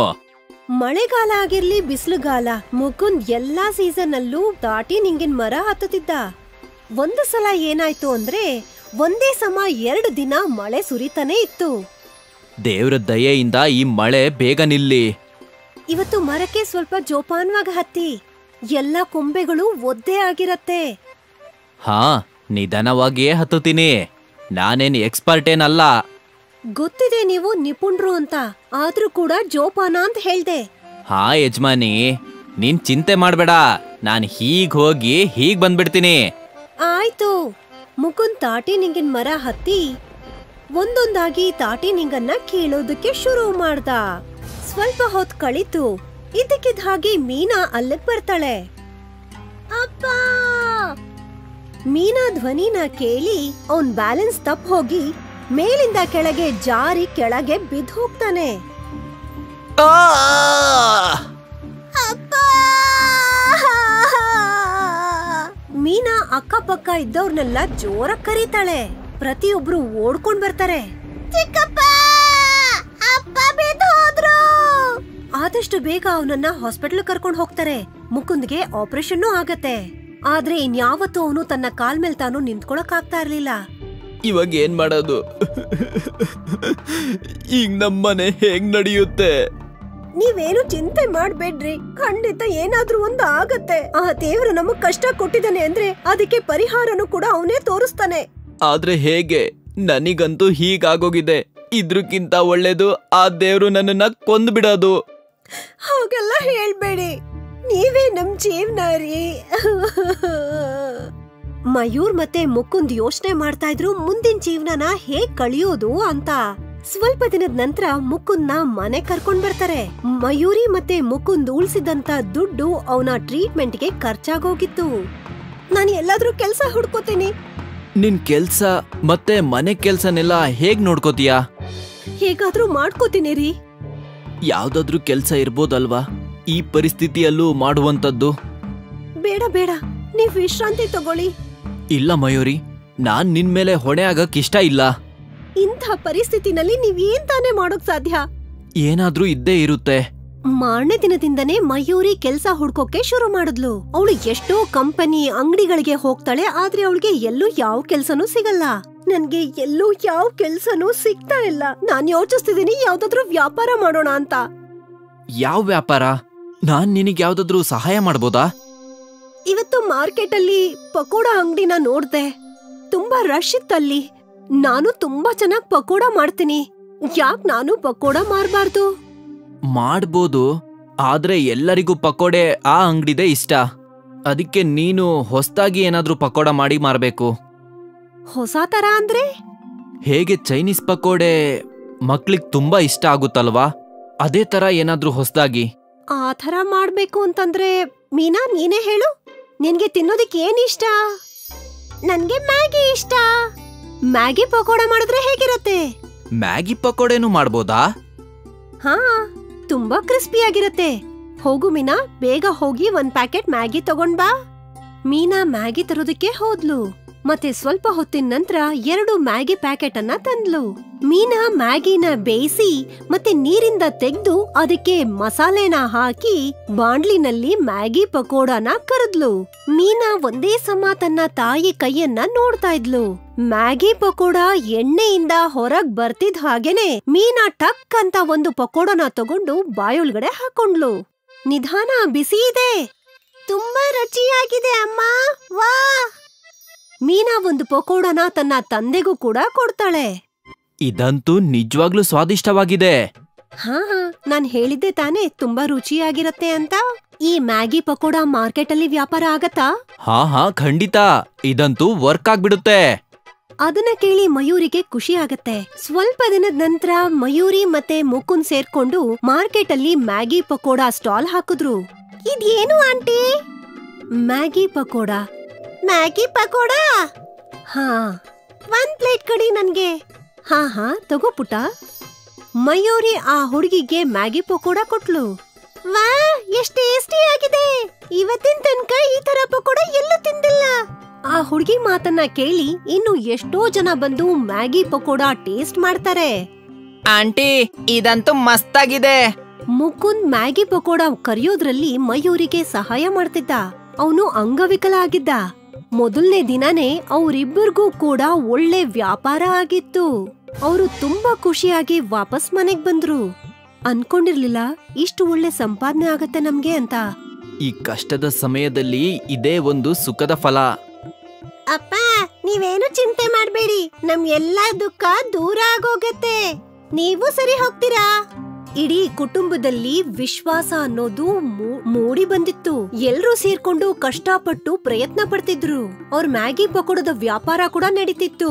ಮಳೆಗಾಲ ಆಗಿರ್ಲಿ ಬಿಸಿಲುಗಾಲ, ಮುಕುಂದ್ ಎಲ್ಲಾ ಸೀಸನ್ ಅಲ್ಲೂ ತಾಟಿ ನಿಂಗಿನ ಮರ ಹತ್ತುತ್ತಿದ್ದ. ಒಂದು ಸಲ ಏನಾಯ್ತು ಅಂದ್ರೆ, ಒಂದೇ ಸಮ 2 ದಿನ ಮಳೆ ಸುರಿತಾನೆ ಇತ್ತು. ದೇವ್ರ ದಯೆಯಿಂದ ಈ ಮಳೆ ಬೇಗ ನಿಲ್ಲಿ. ಇವತ್ತು ಮರಕ್ಕೆ ಸ್ವಲ್ಪ ಜೋಪಾನವಾಗಿ ಹತ್ತಿ. ಎಲ್ಲಾ ಕೊಂಬೆಗಳು ಒದ್ದೆ ಆಗಿರತ್ತೆ. ಹಾ, ನಿಧಾನವಾಗಿಯೇ ಹತ್ತುತ್ತೀನಿ. ನಾನೇನ್ ಎಕ್ಸ್ಪರ್ಟ್ ಏನಲ್ಲ. ಗೊತ್ತಿದೆ ನೀವು ನಿಪುಣರು ಅಂತ, ಆದ್ರೂ ಕೂಡ ಜೋಪಾನ ಅಂತ ಹೇಳ್ದೆ. ಹಾ ಯಜಮಾನಿ, ನೀನ್ ಚಿಂತೆ ಮಾಡ್ಬೇಡ, ನಾನ್ ಹೀಗ್ ಹೋಗಿ ಹೀಗ್ ಬಂದ್ಬಿಡ್ತೀನಿ. ಆಯ್ತು. ಮುಕುಂದ್ ತಾಟಿ ನಿಂಗಿನ ಮರ ಹತ್ತಿ ಒಂದೊಂದಾಗಿ ತಾಟಿ ನಿಂಗನ್ನ ಕೀಳೋದಕ್ಕೆ ಶುರು ಮಾಡ್ದ. ಸ್ವಲ್ಪ ಹೊತ್ತು ಕಳಿತು. ಇದಕ್ಕಿದ್ದ ಹಾಗೆ ಮೀನಾ ಅಲ್ಲಿಗ್ ಬರ್ತಾಳೆ. ಅಪ್ಪ! ಮೀನಾ ಧ್ವನಿನ ಕೇಳಿ ಅವನ್ ಬ್ಯಾಲೆನ್ಸ್ ತಪ್ಪ ಹೋಗಿ ಮೇಲಿಂದ ಕೆಳಗೆ ಜಾರಿ ಕೆಳಗೆ ಬಿದ್ದು ಹೋಗ್ತಾನೆ. ಮೀನಾ ಅಕ್ಕಪಕ್ಕ ಇದ್ದವ್ರನ್ನೆಲ್ಲ ಜೋರ ಕರೀತಾಳೆ. ಪ್ರತಿಯೊಬ್ರು ಓಡ್ಕೊಂಡ್ ಬರ್ತಾರೆ. ಚಿಕ್ಕಪ್ಪ, ಅಪ್ಪ ಬಿದ್ದು ಹೋದ್ರು. ಆದಷ್ಟು ಬೇಗ ಅವನನ್ನ ಹಾಸ್ಪಿಟಲ್ ಕರ್ಕೊಂಡ್ ಹೋಗ್ತಾರೆ. ಮುಕುಂದ್ಗೆ ಆಪರೇಷನ್ ಆಗತ್ತೆ. ಆದ್ರೆ ಇನ್ಯಾವತ್ತೂ ಅವನು ತನ್ನ ಕಾಲ್ ಮೇಲೆ ತಾನು ನಿಂತ್ಕೊಳಕ್ ಆಗ್ತಾ ಇರ್ಲಿಲ್ಲ. ಇವಾಗ ಏನ್ ಮಾಡೋದು? ಈಗ ನಮ್ಮನೆ ಹೇಗ್ ನಡೆಯುತ್ತೆ? ನೀವೇನು ಚಿಂತೆ ಮಾಡ್ಬೇಡ್ರಿ, ಖಂಡಿತ ಏನಾದ್ರೂ ಒಂದು ಆಗತ್ತೆ. ಆ ದೇವ್ರು ನಮಗ್ ಕಷ್ಟ ಕೊಟ್ಟಿದ್ದಾನೆ ಅಂದ್ರೆ ಅದಕ್ಕೆ ಪರಿಹಾರನು ಕೂಡ ಅವನೇ ತೋರಿಸ್ತಾನೆ. ಆದ್ರೆ ಹೇಗೆ? ನನಗಂತೂ ಹೀಗಾಗೋಗಿದೆ. ಇದ್ರಕ್ಕಿಂತ ಒಳ್ಳೇದು ಆ ದೇವ್ರು ನನ್ನನ್ನ ಕೊಂದು ಬಿಡೋದು. ಹಾಗೆಲ್ಲ ಹೇಳ್ಬೇಡಿ, ನೀವೇ ನಮ್ ಜೀವನ ರೀ. ಮಯೂರ್ ಮತ್ತೆ ಮುಕುಂದ್ ಯೋಚನೆ ಮಾಡ್ತಾ ಇದ್ರು ಮುಂದಿನ ಜೀವನನ ಹೇಗ್ ಕಳಿಯೋದು ಅಂತ. ಸ್ವಲ್ಪ ದಿನದ ನಂತರ ಮುಕುಂದ್ನ ಮನೆ ಕರ್ಕೊಂಡ್ ಬರ್ತಾರೆ. ಮಯೂರಿ ಮತ್ತೆ ಮುಕುಂದ್ ಉಳಿಸಿದಂತ ದುಡ್ಡು ಅವನ ಟ್ರೀಟ್ಮೆಂಟ್ಗೆ ಖರ್ಚಾಗೋಗಿತ್ತು. ನಾನು ಎಲ್ಲಾದ್ರೂ ಕೆಲ್ಸ ಹುಡ್ಕೋತೀನಿ. ನಿನ್ ಕೆಲ್ಸ ಮತ್ತೆ ಮನೆ ಕೆಲ್ಸನೆಲ್ಲ ಹೇಗ್ ನೋಡ್ಕೋತೀಯಾ? ಹೇಗಾದ್ರೂ ಮಾಡ್ಕೋತೀನಿ ರೀ. ಯಾವ್ದಾದ್ರೂ ಕೆಲ್ಸ ಇರ್ಬೋದಲ್ವಾ ಈ ಪರಿಸ್ಥಿತಿಯಲ್ಲೂ ಮಾಡುವಂತದ್ದು? ಬೇಡ ಬೇಡ, ನೀವ್ ವಿಶ್ರಾಂತಿ ತಗೊಳ್ಳಿ. ಇಲ್ಲ ಮಯೂರಿ, ನಾನ್ ನಿನ್ ಮೇಲೆ ಹೊಣೆ ಆಗಕ್ ಇಷ್ಟ ಇಲ್ಲ. ಇಂಥ ಪರಿಸ್ಥಿತಿನಲ್ಲಿ ನೀವ್ ಏನ್ ತಾನೇ ಮಾಡೋಕ್ ಸಾಧ್ಯ? ಏನಾದ್ರೂ ಇದ್ದೇ ಇರುತ್ತೆ. ಮಾರನೇ ದಿನದಿಂದನೇ ಮಯೂರಿ ಕೆಲ್ಸ ಹುಡ್ಕೋಕೆ ಶುರು ಮಾಡಿದ್ಲು. ಅವಳು ಎಷ್ಟೋ ಕಂಪನಿ ಅಂಗಡಿಗಳಿಗೆ ಹೋಗ್ತಾಳೆ, ಆದ್ರೆ ಅವಳಿಗೆ ಎಲ್ಲೂ ಯಾವ ಕೆಲ್ಸನೂ ಸಿಗಲ್ಲ. ನನ್ಗೆ ಎಲ್ಲೂ ಯಾವ ಕೆಲ್ಸನೂ ಸಿಗ್ತಾ ಇಲ್ಲ. ನಾನ್ ಯೋಚಿಸ್ತಿದೀನಿ ಯಾವ್ದಾದ್ರು ವ್ಯಾಪಾರ ಮಾಡೋಣ ಅಂತ. ಯಾವ ವ್ಯಾಪಾರ? ನಾನ್ ನಿನಗ್ ಯಾವ್ದಾದ್ರೂ ಸಹಾಯ ಮಾಡ್ಬೋದಾ? ಇವತ್ತು ಮಾರ್ಕೆಟ್ ಅಲ್ಲಿ ಪಕೋಡ ಅಂಗಡಿನ ನೋಡ್ದೆ. ತುಂಬಾ ರಶ್ ಇತ್ತಲ್ಲಿ. ನಾನು ತುಂಬಾ ಚೆನ್ನಾಗ್ ಪಕೋಡ ಮಾಡ್ತೀನಿ. ಯಾಕ್ ನಾನು ಪಕೋಡ ಮಾರ್ಬಾರ್ದು? ಮಾಡ್ಬೋದು, ಆದ್ರೆ ಎಲ್ಲರಿಗೂ ಪಕೋಡೆ ಆ ಅಂಗಡಿದೆ ಇಷ್ಟ. ಅದಕ್ಕೆ ನೀನು ಹೊಸ್ದಾಗಿ ಏನಾದ್ರೂ ಪಕೋಡ ಮಾಡಿ ಮಾರ್ಬೇಕು. ಹೊಸ ತರ ಅಂದ್ರೆ? ಹೇಗೆ ಚೈನೀಸ್ ಪಕೋಡೆ ಮಕ್ಳಿಗ್ ತುಂಬಾ ಇಷ್ಟ ಆಗುತ್ತಲ್ವಾ, ಅದೇ ತರ ಏನಾದ್ರೂ ಹೊಸ್ದಾಗಿ. ಆ ತರ ಮಾಡ್ಬೇಕು ಅಂತಂದ್ರೆ ಮೀನಾ, ನೀನೇ ಹೇಳು, ನಿನ್ಗೆ ತಿನ್ನೋದಕ್ಕೆ ಏನ್ ಇಷ್ಟ? ನನ್ಗೆ ಮ್ಯಾಗಿ ಇಷ್ಟ. ಮ್ಯಾಗಿ ಪಕೋಡ ಮಾಡಿದ್ರೆ ಹೇಗಿರತ್ತೆ? ಮ್ಯಾಗಿ ಪಕೋಡೆನೂ ಮಾಡ್ಬೋದಾ? ಹಾ, ತುಂಬಾ ಕ್ರಿಸ್ಪಿ ಆಗಿರತ್ತೆ. ಹೋಗು ಮೀನಾ, ಬೇಗ ಹೋಗಿ 1 ಪ್ಯಾಕೆಟ್ ಮ್ಯಾಗಿ ತಗೊಂಡ್ ಬಾ. ಮೀನಾ ಮ್ಯಾಗಿ ತರೋದಕ್ಕೆ ಹೋದ್ಲು. ಮತ್ತೆ ಸ್ವಲ್ಪ ಹೊತ್ತಿನ ನಂತರ 2 ಮ್ಯಾಗಿ ಪ್ಯಾಕೆಟ್ ಅನ್ನ ತಂದ್ಲು. ಮೀನಾ ಮ್ಯಾಗಿನ ಬೇಯಿಸಿ ಮತ್ತೆ ನೀರಿಂದ ತೆಗೆದು ಅದಕ್ಕೆ ಮಸಾಲೆನ ಹಾಕಿ ಬಾಂಡ್ಲಿನಲ್ಲಿ ಮ್ಯಾಗಿ ಪಕೋಡಾನ ಕರದ್ಲು. ಮೀನಾ ಒಂದೇ ಸಮ ತನ್ನ ತಾಯಿ ಕೈಯನ್ನ ನೋಡ್ತಾ ಇದ್ಲು. ಮ್ಯಾಗಿ ಪಕೋಡ ಎಣ್ಣೆಯಿಂದ ಹೊರಗ್ ಬರ್ತಿದ್ ಹಾಗೇನೆ ಮೀನಾ ಟಕ್ ಅಂತ ಒಂದು ಪಕೋಡನ ತಗೊಂಡು ಬಾಯೊಳಗಡೆ ಹಾಕೊಂಡ್ಲು. ನಿಧಾನ, ಬಿಸಿ ಇದೆ, ತುಂಬಾ ರುಚಿಯಾಗಿದೆ ಅಮ್ಮ, ವಾ. ಮೀನಾ ಒಂದು ಪಕೋಡನ ತನ್ನ ತಂದೆಗೂ ಕೂಡ ಕೊಡ್ತಾಳೆ. ಇದಂತೂ ನಿಜವಾಗ್ಲೂ ಸ್ವಾದಿಷ್ಟವಾಗಿದೆ. ಹಾ, ನಾನ್ ಹೇಳಿದ್ದೆ ತಾನೇ ತುಂಬಾ ರುಚಿಯಾಗಿರತ್ತೆ ಅಂತ. ಈ ಮ್ಯಾಗಿ ಪಕೋಡ ಮಾರ್ಕೆಟ್ ಅಲ್ಲಿ ವ್ಯಾಪಾರ ಆಗತ್ತಾ? ಹಾ, ಖಂಡಿತ. ಇದಂತೂ ವರ್ಕ್ ಆಗ್ಬಿಡುತ್ತೆ. ಅದನ್ನ ಕೇಳಿ ಮಯೂರಿಗೆ ಖುಷಿ ಆಗತ್ತೆ. ಸ್ವಲ್ಪ ದಿನದ ನಂತರ ಮಯೂರಿ ಮತ್ತೆ ಮುಕುಂದ್ ಸೇರ್ಕೊಂಡು ಮಾರ್ಕೆಟ್ ಅಲ್ಲಿ ಮ್ಯಾಗಿ ಪಕೋಡ ಸ್ಟಾಲ್ ಹಾಕಿದ್ರು. ಇದೇನು aunty? Maggi pakoda. Maggi pakoda? ಹಾ, 1 ಪ್ಲೇಟ್ ಕಡಿ ನನ್ಗೆ. ಹಾ, ತಗೋ ಪುಟ. ಮಯೂರಿ ಆ ಹುಡುಗಿಗೆ ಮ್ಯಾಗಿ ಪಕೋಡ ಕೊಟ್ಲು. ವಾ, ಎಷ್ಟು ಟೇಸ್ಟಿ ಆಗಿದೆ. ಇವತ್ತಿನ ತನಕ ಈ ತರ ಪಕೋಡ ಎಲ್ಲೂ ತಿಂದಿಲ್ಲ. ಆ ಹುಡುಗಿ ಮಾತನ್ನ ಕೇಳಿ ಇನ್ನು ಎಷ್ಟೋ ಜನ ಬಂದು ಮ್ಯಾಗಿ ಪಕೋಡ ಟೇಸ್ಟ್ ಮಾಡ್ತಾರೆ. ಆಂಟಿ, ಇದಂತೂ ಮಸ್ತಾಗಿದೆ. ಮುಕುಂದ್ ಮ್ಯಾಗಿ ಪಕೋಡ ಕರಿಯೋದ್ರಲ್ಲಿ ಮಯೂರಿಗೆ ಸಹಾಯ ಮಾಡ್ತಿದ್ದ. ಅವನು ಅಂಗವಿಕಲ ಆಗಿದ್ದ. ಮೊದಲನೇ ದಿನನೇ ಅವ್ರಿಬ್ಬರಿಗೂ ಕೂಡ ಒಳ್ಳೆ ವ್ಯಾಪಾರ ಆಗಿತ್ತು. ಅವರು ತುಂಬಾ ಖುಷಿಯಾಗಿ ವಾಪಸ್ ಮನೆಗ್ ಬಂದ್ರು. ಅನ್ಕೊಂಡಿರ್ಲಿಲ್ಲ ಇಷ್ಟು ಒಳ್ಳೆ ಸಂಪಾದನೆ ಆಗತ್ತೆ ನಮ್ಗೆ ಅಂತ. ಈ ಕಷ್ಟದ ಸಮಯದಲ್ಲಿ ಇದೇ ಒಂದು ಸುಖದ ಫಲ. ಅಪ್ಪ, ನೀವೇನು ಚಿಂತೆ ಮಾಡ್ಬೇಡಿ, ನಮ್ ಎಲ್ಲಾ ದುಃಖ ದೂರ ಆಗೋಗತ್ತೆ. ನೀವು ಸರಿ ಹೋಗ್ತೀರಾ. ಇಡೀ ಕುಟುಂಬದಲ್ಲಿ ವಿಶ್ವಾಸ ಅನ್ನೋದು ಮೂಡಿ ಬಂದಿತ್ತು. ಎಲ್ರೂ ಸೇರ್ಕೊಂಡು ಕಷ್ಟಪಟ್ಟು ಪ್ರಯತ್ನ ಪಡ್ತಿದ್ರು. ಅವ್ರ ಮ್ಯಾಗಿ ಪಕೋಡದ ವ್ಯಾಪಾರ ಕೂಡ ನಡೀತಿತ್ತು.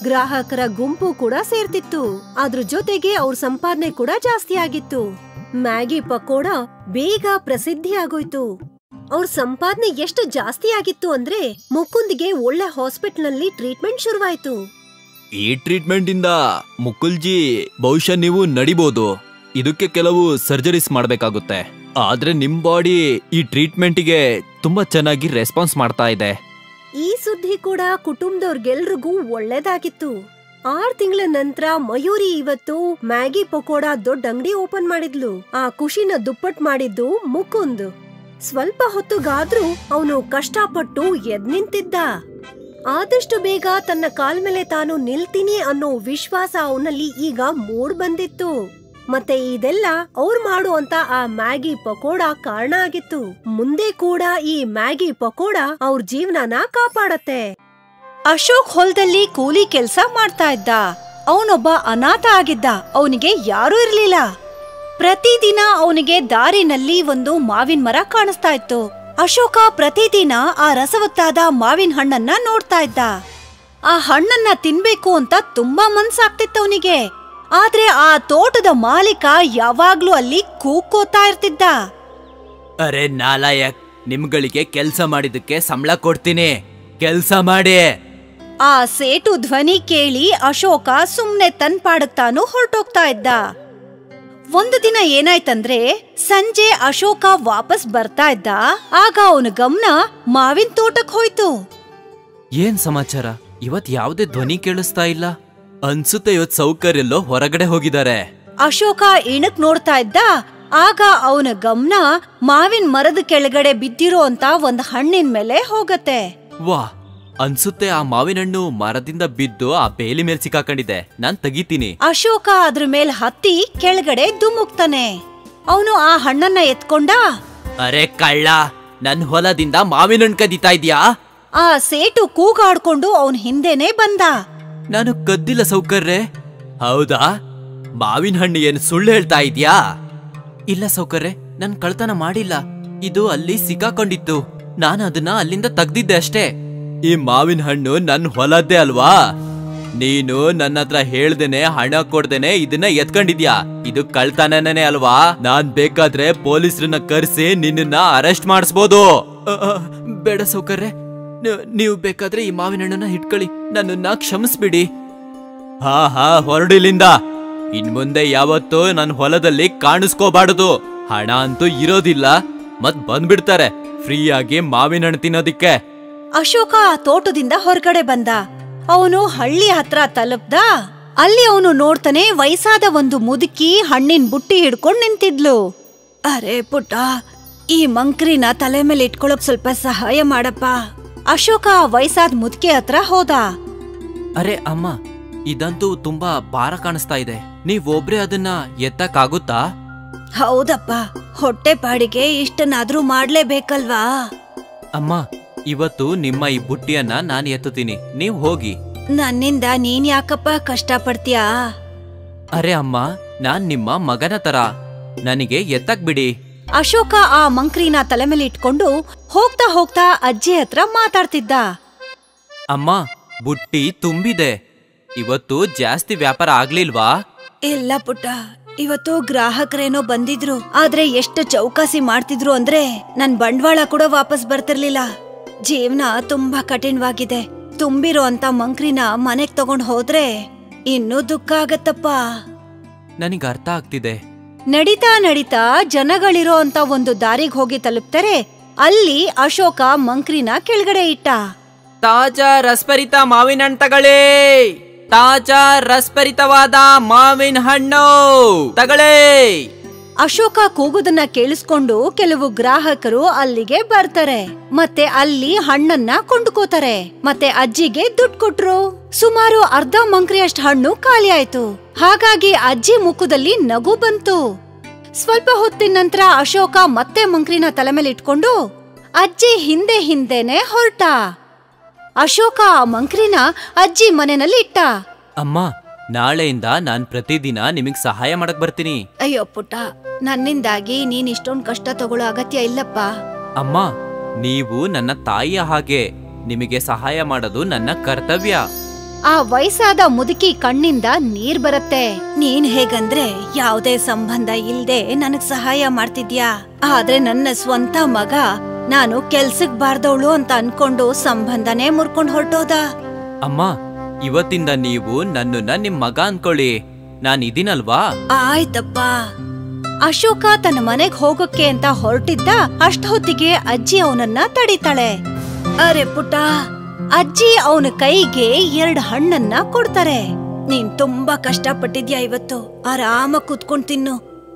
ಗ್ರಾಹಕರ ಗುಂಪು ಕೂಡ ಸೇರ್ತಿತ್ತು. ಅದ್ರ ಜೊತೆಗೆ ಅವ್ರ ಸಂಪಾದನೆ ಕೂಡ ಜಾಸ್ತಿ ಆಗಿತ್ತು. ಮ್ಯಾಗಿ ಪಕೋಡ ಬೇಗ ಪ್ರಸಿದ್ಧಿ ಆಗೋಯ್ತು. ಅವ್ರ ಸಂಪಾದನೆ ಎಷ್ಟು ಜಾಸ್ತಿ ಆಗಿತ್ತು ಅಂದ್ರೆ ಮುಕುಂದ್ಗೆ ಒಳ್ಳೆ ಹಾಸ್ಪಿಟಲ್ ನಲ್ಲಿ ಟ್ರೀಟ್ಮೆಂಟ್ ಶುರುವಾಯ್ತು. ಈ ಟ್ರೀಟ್ಮೆಂಟ್ ಇಂದ ಮುಕುಲ್ಜಿ ಬಹುಶಃ ನೀವು ನಡಿಬಹುದು. ಇದಕ್ಕೆ ಕೆಲವು ಸರ್ಜರೀಸ್ ಮಾಡ್ಬೇಕಾಗುತ್ತೆ. ಆದ್ರೆ ನಿಮ್ ಬಾಡಿ ಈ ಟ್ರೀಟ್ಮೆಂಟಿಗೆ ತುಂಬಾ ಚೆನ್ನಾಗಿ ರೆಸ್ಪಾನ್ಸ್ ಮಾಡ್ತಾ ಇದೆ. ಈ ಸುದ್ದಿ ಕೂಡ ಕುಟುಂಬದವ್ರಿಗೆಲ್ರಿಗೂ ಒಳ್ಳೇದಾಗಿತ್ತು. 6 ತಿಂಗಳ ನಂತರ ಮಯೂರಿ ಇವತ್ತು ಮ್ಯಾಗಿ ಪಕೋಡ ದೊಡ್ಡ ಅಂಗಡಿ ಓಪನ್ ಮಾಡಿದ್ಲು. ಆ ಖುಷಿನ ದುಪ್ಪಟ್ ಮಾಡಿದ್ದು ಮುಕುಂದ್. ಸ್ವಲ್ಪ ಹೊತ್ತುಗಾದ್ರೂ ಅವನು ಕಷ್ಟಪಟ್ಟು ಎದ್ ನಿಂತಿದ್ದ. ಆದಷ್ಟು ಬೇಗ ತನ್ನ ಕಾಲ್ ಮೇಲೆ ತಾನು ನಿಲ್ತೀನಿ ಅನ್ನೋ ವಿಶ್ವಾಸ ಅವನಲ್ಲಿ ಈಗ ಮೂಡ್ ಬಂದಿತ್ತು. ಮತ್ತೆ ಇದೆಲ್ಲ ಅವ್ರು ಮಾಡುವಂತ ಆ ಮ್ಯಾಗಿ ಪಕೋಡ ಕಾರಣ ಆಗಿತ್ತು. ಮುಂದೆ ಕೂಡ ಈ ಮ್ಯಾಗಿ ಪಕೋಡ ಅವ್ರ ಜೀವನನ ಕಾಪಾಡತ್ತೆ. ಅಶೋಕ್ ಹೊಲದಲ್ಲಿ ಕೂಲಿ ಕೆಲ್ಸ ಮಾಡ್ತಾ ಇದ್ದ. ಅವನೊಬ್ಬ ಅನಾಥ ಆಗಿದ್ದ. ಅವನಿಗೆ ಯಾರೂ ಇರ್ಲಿಲ್ಲ. ಪ್ರತಿದಿನ ಅವನಿಗೆ ದಾರಿನಲ್ಲಿ ಒಂದು ಮಾವಿನ ಮರ ಕಾಣಿಸ್ತಾ ಇತ್ತು. ಅಶೋಕ ಪ್ರತಿದಿನ ಆ ರಸವತ್ತಾದ ಮಾವಿನ ಹಣ್ಣನ್ನ ನೋಡ್ತಾ ಇದ್ದ. ಆ ಹಣ್ಣನ್ನ ತಿನ್ಬೇಕು ಅಂತ ತುಂಬಾ ಮನ್ಸಾಗ್ತಿತ್ತು ಅವನಿಗೆ. ಆದ್ರೆ ಆ ತೋಟದ ಮಾಲೀಕ ಯಾವಾಗ್ಲೂ ಅಲ್ಲಿ ಕೂಗ್ಕೋತಾ ಇರ್ತಿದ್ದ. ಅರೆ ನಾಲಾಯಕ್, ನಿಮ್ಗಳಿಗೆ ಕೆಲ್ಸ ಮಾಡಿದಕ್ಕೆ ಸಂಬಳ ಕೊಡ್ತೀನಿ, ಕೆಲ್ಸ ಮಾಡಿ. ಆ ಸೇಟು ಧ್ವನಿ ಕೇಳಿ ಅಶೋಕ ಸುಮ್ನೆ ತನ್ ಪಾಡಕ್ ತಾನು ಹೊರಟೋಗ್ತಾ ಇದ್ದ. ಒಂದು ದಿನ ಏನಾಯ್ತಂದ್ರೆ ಸಂಜೆ ಅಶೋಕ ವಾಪಸ್ ಬರ್ತಾ ಇದ್ದ. ಆಗ ಅವನ ಗಮನ ಮಾವಿನ ತೋಟಕ್ ಹೋಯ್ತು. ಏನ್ ಸಮಾಚಾರ? ಇವತ್ ಯಾವ್ದೇ ಧ್ವನಿ ಕೇಳಿಸ್ತಾ ಇಲ್ಲ. ಅನ್ಸುತ್ತೆ ಇವತ್ ಸೌಕರ್ಯಲ್ಲೋ ಹೊರಗಡೆ ಹೋಗಿದ್ದಾರೆ. ಅಶೋಕ ಇಣಕ್ ನೋಡ್ತಾ ಇದ್ದ. ಆಗ ಅವನ ಗಮನ ಮಾವಿನ ಮರದ ಕೆಳಗಡೆ ಬಿದ್ದಿರೋ ಅಂತ ಒಂದ್ ಹಣ್ಣಿನ ಮೇಲೆ ಹೋಗತ್ತೆ. ವಾ, ಅನ್ಸುತ್ತೆ ಆ ಮಾವಿನ ಹಣ್ಣು ಮರದಿಂದ ಬಿದ್ದು ಆ ಬೇಲಿ ಮೇಲೆ ಸಿಕ್ಕಾಕೊಂಡಿದೆ. ನಾನ್ ತೆಗಿತೀನಿ. ಅಶೋಕ ಅದ್ರ ಮೇಲ್ ಹತ್ತಿ ಕೆಳಗಡೆ ದುಮುಕ್ತಾನೆ. ಅವನು ಆ ಹಣ್ಣನ್ನ ಎತ್ಕೊಂಡ. ಅರೆ ಕಳ್ಳ, ನನ್ ಹೊಲದಿಂದ ಮಾವಿನ ಹಣ್ಣು ಕದೀತಾ ಇದ್ಯಾ? ಆ ಸೇಟು ಕೂಗಾಡ್ಕೊಂಡು ಅವನ್ ಹಿಂದೆನೆ ಬಂದ. ನಾನು ಕದ್ದಿಲ್ಲ ಸೌಕರ್ರೆ. ಹೌದಾ? ಮಾವಿನ ಹಣ್ಣು ಏನ್ ಸುಳ್ಳು ಹೇಳ್ತಾ ಇದ್ಯಾ? ಇಲ್ಲ ಸೌಕರ್ರೆ, ನನ್ ಕಳ್ತನ ಮಾಡಿಲ್ಲ. ಇದು ಅಲ್ಲಿ ಸಿಕ್ಕಾಕೊಂಡಿತ್ತು. ನಾನು ಅದನ್ನ ಅಲ್ಲಿಂದ ತೆಗ್ದಿದ್ದೆ ಅಷ್ಟೇ. ಈ ಮಾವಿನ ಹಣ್ಣು ನನ್ ಹೊಲದ್ದೇ ಅಲ್ವಾ? ನೀನು ನನ್ನ ಹತ್ರ ಹೇಳ್ದೇನೆ ಹಣ ಕೊಡ್ದೇನೆ ಇದನ್ನ ಎತ್ಕೊಂಡಿದ್ಯಾ. ಇದು ಕಳ್ತನನೇ ಅಲ್ವಾ? ನಾನ್ ಬೇಕಾದ್ರೆ ಪೊಲೀಸರನ್ನ ಕರೆಸಿ ನಿನ್ನನ್ನ ಅರೆಸ್ಟ್ ಮಾಡಿಸ್ಬೋದು. ಬೇಡ ಸೌಕರ್ಯ, ನೀವು ಬೇಕಾದ್ರೆ ಈ ಮಾವಿನ ಹಣ್ಣನ್ನ ಇಟ್ಕೊಳ್ಳಿ, ನನ್ನನ್ನ ಕ್ಷಮಿಸ್ಬಿಡಿ. ಹಾ ಹೊರಡಿಲಿಂದ. ಇನ್ ಮುಂದೆ ಯಾವತ್ತೂ ನನ್ನ ಹೊಲದಲ್ಲಿ ಕಾಣಿಸ್ಕೋಬಾರದು. ಹಣ ಅಂತೂ ಇರೋದಿಲ್ಲ, ಮತ್ ಬಂದ್ಬಿಡ್ತಾರೆ ಫ್ರೀಯಾಗಿ ಮಾವಿನ ಹಣ್ಣು ತಿನ್ನೋದಿಕ್ಕೆ. ಅಶೋಕ ಆ ತೋಟದಿಂದ ಹೊರಗಡೆ ಬಂದ. ಅವನು ಹಳ್ಳಿ ಹತ್ರ ತಲುಪ್ದ. ಅಲ್ಲಿ ಅವನು ನೋಡ್ತಾನೆ, ವಯಸ್ಸಾದ ಒಂದು ಮುದುಕಿ ಹಣ್ಣಿನ ಬುಟ್ಟಿ ಹಿಡ್ಕೊಂಡ್ ನಿಂತಿದ್ಲು. ಅರೆ ಪುಟ್ಟ, ಈ ಮಂಕ್ರಿನ ತಲೆ ಮೇಲೆ ಇಟ್ಕೊಳಕ್ ಸ್ವಲ್ಪ ಸಹಾಯ ಮಾಡಪ್ಪ. ಅಶೋಕ ಆ ವಯಸ್ಸಾದ ಮುದುಕಿ ಹತ್ರ ಹೋದ. ಅರೆ ಅಮ್ಮ, ಇದಂತೂ ತುಂಬಾ ಭಾರ ಕಾಣಿಸ್ತಾ ಇದೆ. ನೀವೊಬ್ರೇ ಅದನ್ನ ಎತ್ತಕ್ಕಾಗುತ್ತಾ? ಹೌದಪ್ಪ, ಹೊಟ್ಟೆ ಪಾಡಿಗೆ ಇಷ್ಟನ್ನಾದ್ರೂ ಮಾಡ್ಲೇಬೇಕಲ್ವಾ? ಅಮ್ಮ, ಇವತ್ತು ನಿಮ್ಮ ಈ ಬುಟ್ಟಿಯನ್ನ ನಾನು ಎತ್ತುತ್ತೀನಿ, ನೀವ್ ಹೋಗಿ. ನನ್ನಿಂದ ನೀನ್ ಯಾಕಪ್ಪ ಕಷ್ಟ ಪಡ್ತೀಯಾ? ಅರೆ ಅಮ್ಮ, ನಾನ್ ನಿಮ್ಮ ಮಗನ ತರ, ನನಗೆ ಎತ್ತಕ್ ಬಿಡಿ. ಅಶೋಕ ಆ ಮಂಕ್ರಿನ ತಲೆ ಮೇಲೆ ಇಟ್ಕೊಂಡು ಹೋಗ್ತಾ ಹೋಗ್ತಾ ಅಜ್ಜಿ ಹತ್ರ ಮಾತಾಡ್ತಿದ್ದ. ಅಮ್ಮ, ಬುಟ್ಟಿ ತುಂಬಿದೆ. ಇವತ್ತು ಜಾಸ್ತಿ ವ್ಯಾಪಾರ ಆಗ್ಲಿಲ್ವಾ? ಇಲ್ಲ ಪುಟ್ಟ, ಇವತ್ತು ಗ್ರಾಹಕರೇನೋ ಬಂದಿದ್ರು, ಆದ್ರೆ ಎಷ್ಟು ಚೌಕಾಸಿ ಮಾಡ್ತಿದ್ರು ಅಂದ್ರೆ ನನ್ ಬಂಡವಾಳ ಕೂಡ ವಾಪಸ್ ಬರ್ತಿರ್ಲಿಲ್ಲ. ಜೀವನ ತುಂಬಾ ಕಠಿಣವಾಗಿದೆ. ತುಂಬಿರೋ ಅಂತ ಮಂಕ್ರಿನ ಮನೆಗ್ ತಗೊಂಡ್ ಹೋದ್ರೆ ಇನ್ನೂ ದುಃಖ ಆಗತ್ತಪ್ಪ. ನನಗ್ ಅರ್ಥ ಆಗ್ತಿದೆ. ನಡಿತಾ ನಡಿತಾ ಜನಗಳಿರೋ ಅಂತ ಒಂದು ದಾರಿಗ್ ಹೋಗಿ ತಲುಪ್ತಾರೆ. ಅಲ್ಲಿ ಅಶೋಕ ಮಂಕ್ರಿನ ಕೆಳಗಡೆ ಇಟ್ಟ. ತಾಜಾ ರಸಭರಿತ ಮಾವಿನ ಹಣ್ಣು ತಗಳೇ, ತಾಜಾ ರಸಭರಿತವಾದ ಮಾವಿನ ಹಣ್ಣು ತಗಳೇ. ಅಶೋಕ ಕೂಗುದನ್ನ ಕೇಳಿಸ್ಕೊಂಡು ಕೆಲವು ಗ್ರಾಹಕರು ಅಲ್ಲಿಗೆ ಬರ್ತಾರೆ. ಮತ್ತೆ ಅಲ್ಲಿ ಹಣ್ಣನ್ನ ಕೊಂಡ್ಕೋತಾರೆ. ಮತ್ತೆ ಅಜ್ಜಿಗೆ ದುಡ್ಡು ಕೊಟ್ರು. ಸುಮಾರು ಅರ್ಧ ಮಂಕ್ರಿಯಷ್ಟು ಹಣ್ಣು ಖಾಲಿ ಆಯ್ತು. ಹಾಗಾಗಿ ಅಜ್ಜಿ ಮುಖದಲ್ಲಿ ನಗು ಬಂತು. ಸ್ವಲ್ಪ ಹೊತ್ತಿನ ನಂತರ ಅಶೋಕ ಮತ್ತೆ ಮಂಕ್ರಿನ ತಲೆ ಮೇಲೆ ಇಟ್ಕೊಂಡು ಅಜ್ಜಿ ಹಿಂದೆ ಹಿಂದೆನೆ ಹೊರಟ. ಅಶೋಕ ಆ ಮಂಕ್ರಿನ ಅಜ್ಜಿ ಮನೆಯಲ್ಲಿ ಇಟ್ಟ. ಅಮ್ಮ, ನಾಳೆಯಿಂದ ನಾನ್ ಪ್ರತಿದಿನ ನಿಮಗ್ ಸಹಾಯ ಮಾಡಕ್ ಬರ್ತೀನಿ. ಅಯ್ಯೋ ಪುಟ್ಟ, ನನ್ನಿಂದಾಗಿ ನೀನ್ ಇಷ್ಟೊಂದ್ ಕಷ್ಟ ತಗೊಳ್ಳೋ ಅಗತ್ಯ ಇಲ್ಲಪ್ಪ. ಅಮ್ಮ, ನೀವು ನನ್ನ ತಾಯಿಯ ಹಾಗೆ, ನಿಮಗೆ ಸಹಾಯ ಮಾಡೋದು ನನ್ನ ಕರ್ತವ್ಯ. ಆ ವಯಸ್ಸಾದ ಮುದುಕಿ ಕಣ್ಣಿಂದ ನೀರ್ ಬರುತ್ತೆ. ನೀನ್ ಹೇಗಂದ್ರೆ ಯಾವ್ದೇ ಸಂಬಂಧ ಇಲ್ದೆ ನನಗ್ ಸಹಾಯ ಮಾಡ್ತಿದ್ಯಾ, ಆದ್ರೆ ನನ್ನ ಸ್ವಂತ ಮಗ ನಾನು ಕೆಲ್ಸಕ್ ಬಾರ್ದವಳು ಅಂತ ಅನ್ಕೊಂಡು ಸಂಬಂಧನೇ ಮುರ್ಕೊಂಡ್ ಹೊರಟೋದ. ಅಮ್ಮ, ಇವತ್ತಿಂದ ನೀವು ನನ್ನನ್ನ ನಿಮ್ ಮಗ ಅನ್ಕೊಳ್ಳಿ, ನಾನ್ ಇದೀನಲ್ವಾ? ಆಯ್ತಪ್ಪ. ಅಶೋಕ ತನ್ನ ಮನೆಗ್ ಹೋಗಕ್ಕೆ ಅಂತ ಹೊರಟಿದ್ದ. ಅಷ್ಟೊತ್ತಿಗೆ ಅಜ್ಜಿ ಅವನನ್ನ ತಡಿತಾಳೆ. ಅರೆ ಪುಟ್ಟ, ಅಜ್ಜಿ ಅವನ ಕೈಗೆ 2 ಹಣ್ಣನ್ನ ಕೊಡ್ತಾರೆ. ನೀನ್ ತುಂಬಾ ಕಷ್ಟಪಟ್ಟಿದ್ಯಾ, ಇವತ್ತು ಆರಾಮ ಕುತ್ಕೊಂಡ್ ತಿನ್ನು.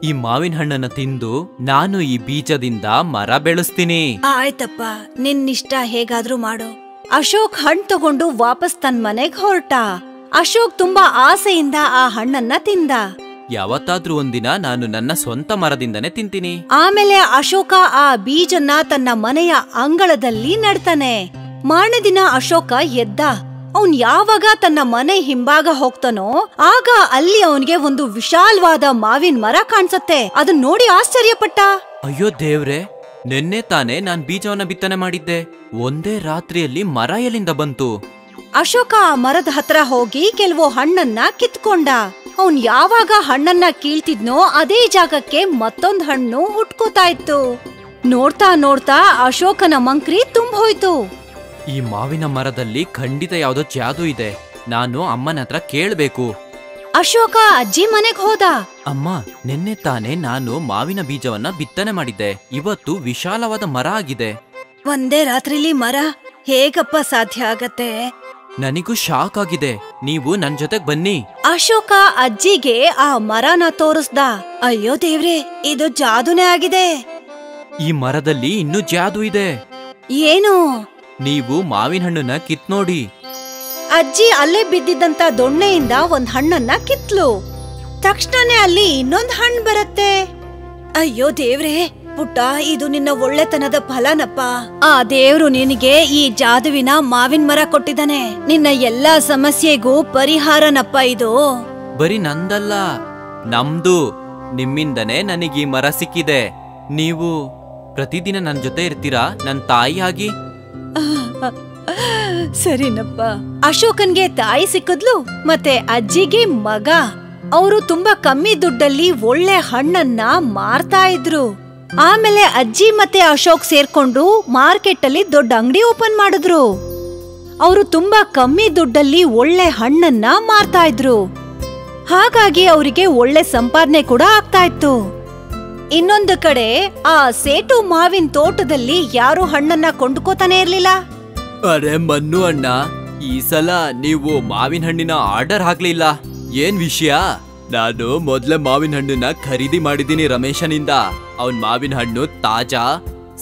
ಈ ಮಾವಿನ ಹಣ್ಣನ್ನ ತಿಂದು ನಾನು ಈ ಬೀಜದಿಂದ ಮರ ಬೆಳೆಸ್ತೀನಿ. ಆಯ್ತಪ್ಪ, ನಿನ್ನಿಷ್ಟ ಹೇಗಾದ್ರೂ ಮಾಡು. ಅಶೋಕ್ ಹಣ್ಣು ತಗೊಂಡು ವಾಪಸ್ ತನ್ ಮನೆಗ್ ಹೊರಟ. ಅಶೋಕ್ ತುಂಬಾ ಆಸೆಯಿಂದ ಆ ಹಣ್ಣನ್ನ ತಿಂದ. ಯಾವತ್ತಾದ್ರೂ ಒಂದಿನ ನಾನು ನನ್ನ ಸ್ವಂತ ಮರದಿಂದನೇ ತಿಂತೀನಿ. ಆಮೇಲೆ ಅಶೋಕ ಆ ಬೀಜನ್ನ ತನ್ನ ಮನೆಯ ಅಂಗಳದಲ್ಲಿ ನೆಡ್ತಾನೆ. ಮಾರನೇ ದಿನ ಅಶೋಕ ಎದ್ದ. ಅವನ್ ಯಾವಾಗ ತನ್ನ ಮನೆ ಹಿಂಭಾಗ ಹೋಗ್ತಾನೋ ಆಗ ಅಲ್ಲಿ ಅವನಿಗೆ ಒಂದು ವಿಶಾಲವಾದ ಮಾವಿನ ಮರ ಕಾಣಿಸತ್ತೆ. ಅದನ್ನ ನೋಡಿ ಆಶ್ಚರ್ಯಪಟ್ಟ. ಅಯ್ಯೋ ದೇವ್ರೆ, ನಿನ್ನೆ ತಾನೇ ನಾನ್ ಬೀಜವನ್ನ ಬಿತ್ತನೆ ಮಾಡಿದ್ದೆ, ಒಂದೇ ರಾತ್ರಿಯಲ್ಲಿ ಮರ ಎಲ್ಲಿಂದ ಬಂತು? ಅಶೋಕ ಆ ಮರದ ಹತ್ರ ಹೋಗಿ ಕೆಲವು ಹಣ್ಣನ್ನ ಕಿತ್ಕೊಂಡ. ಅವನ್ ಯಾವಾಗ ಹಣ್ಣನ್ನ ಕೀಳ್ತಿದ್ನೋ ಅದೇ ಜಾಗಕ್ಕೆ ಮತ್ತೊಂದ್ ಹಣ್ಣು ಹುಟ್ಕೋತಾ ಇತ್ತು. ನೋಡ್ತಾ ನೋಡ್ತಾ ಅಶೋಕನ ಮಂಕ್ರಿ ತುಂಬೋಯ್ತು. ಈ ಮಾವಿನ ಮರದಲ್ಲಿ ಖಂಡಿತ ಯಾವ್ದೋ ಜಾದು ಇದೆ, ನಾನು ಅಮ್ಮನ ಹತ್ರ ಕೇಳ್ಬೇಕು. ಅಶೋಕ ಅಜ್ಜಿ ಮನೆಗ್ ಹೋದ. ಅಮ್ಮ, ನಿನ್ನೆ ತಾನೇ ನಾನು ಮಾವಿನ ಬೀಜವನ್ನ ಬಿತ್ತನೆ ಮಾಡಿದ್ದೆ, ಇವತ್ತು ವಿಶಾಲವಾದ ಮರ ಆಗಿದೆ. ಒಂದೇ ರಾತ್ರಿಲಿ ಮರ ಹೇಗಪ್ಪ ಸಾಧ್ಯ ಆಗತ್ತೆ? ನನಗೂ ಶಾಕ್ ಆಗಿದೆ, ನೀವು ನನ್ ಜೊತೆಗ್ ಬನ್ನಿ. ಅಶೋಕ ಅಜ್ಜಿಗೆ ಆ ಮರನ ತೋರಿಸ್ದ. ಅಯ್ಯೋ ದೇವ್ರೆ, ಇದು ಜಾದುನೇ ಆಗಿದೆ. ಈ ಮರದಲ್ಲಿ ಇನ್ನೂ ಜಾದು ಇದೆ. ಏನು? ನೀವು ಮಾವಿನ ಹಣ್ಣನ್ನ ಕಿತ್ ನೋಡಿ. ಅಜ್ಜಿ ಅಲ್ಲೇ ಬಿದ್ದಿದ್ದಂತ ದೊಣ್ಣೆಯಿಂದ ಒಂದ್ ಹಣ್ಣನ್ನ ಕಿತ್ಲು. ತಕ್ಷಣನೇ ಅಲ್ಲಿ ಇನ್ನೊಂದ್ ಹಣ್ಣು ಬರತ್ತೆ. ಅಯ್ಯೋ ದೇವ್ರೆ, ಪುಟ್ಟ, ಇದು ನಿನ್ನ ಒಳ್ಳೆತನದ ಫಲನಪ್ಪ. ಆ ದೇವ್ರು ನಿನಗೆ ಈ ಜಾದುವಿನ ಮಾವಿನ ಮರ ಕೊಟ್ಟಿದ್ದಾನೆ. ನಿನ್ನ ಎಲ್ಲಾ ಸಮಸ್ಯೆಗೂ ಪರಿಹಾರನಪ್ಪ ಇದು. ಬರೀ ನಂದಲ್ಲ, ನಮ್ದು. ನಿಮ್ಮಿಂದನೇ ನನಗೀ ಮರ ಸಿಕ್ಕಿದೆ. ನೀವು ಪ್ರತಿದಿನ ನನ್ ಜೊತೆ ಇರ್ತೀರಾ, ನನ್ ತಾಯಿ ಆಗಿ? ಸರಿನಪ್ಪ. ಅಶೋಕನ್ಗೆ ತಾಯಿ ಸಿಕ್ಕಿದ್ಲು, ಮತ್ತೆ ಅಜ್ಜಿಗೆ ಮಗ. ಅವರು ತುಂಬಾ ಕಮ್ಮಿ ದುಡ್ಡಲ್ಲಿ ಒಳ್ಳೆ ಹಣ್ಣನ್ನ ಮಾರ್ತಾ ಇದ್ರು. ಆಮೇಲೆ ಅಜ್ಜಿ ಮತ್ತೆ ಅಶೋಕ್ ಸೇರ್ಕೊಂಡು ಮಾರ್ಕೆಟ್ ಅಲ್ಲಿ ದೊಡ್ಡ ಅಂಗಡಿ ಓಪನ್ ಮಾಡಿದ್ರು. ಅವರು ತುಂಬಾ ಕಮ್ಮಿ ದುಡ್ಡಲ್ಲಿ ಒಳ್ಳೆ ಹಣ್ಣನ್ನ ಮಾರ್ತಾ ಇದ್ರು. ಹಾಗಾಗಿ ಅವರಿಗೆ ಒಳ್ಳೆ ಸಂಪಾದನೆ ಕೂಡ ಆಗ್ತಾ ಇತ್ತು. ಇನ್ನೊಂದು ಕಡೆ ಆ ಸೇಟು ಮಾವಿನ ತೋಟದಲ್ಲಿ ಯಾರು ಹಣ್ಣನ್ನ ಕೊಂಡ್ಕೋತಾನೆ ಇರ್ಲಿಲ್ಲ. ಅರೆ ಮನ್ನು ಅಣ್ಣ, ಈ ಸಲ ನೀವು ಮಾವಿನ ಹಣ್ಣಿನ ಆರ್ಡರ್ ಹಾಕ್ಲಿಲ್ಲ, ಏನ್ ವಿಷಯ? ನಾನು ಮೊದ್ಲೇ ಮಾವಿನ ಹಣ್ಣನ್ನ ಖರೀದಿ ಮಾಡಿದ್ದೀನಿ ರಮೇಶನಿಂದ. ಅವನ್ ಮಾವಿನ ಹಣ್ಣು ತಾಜಾ,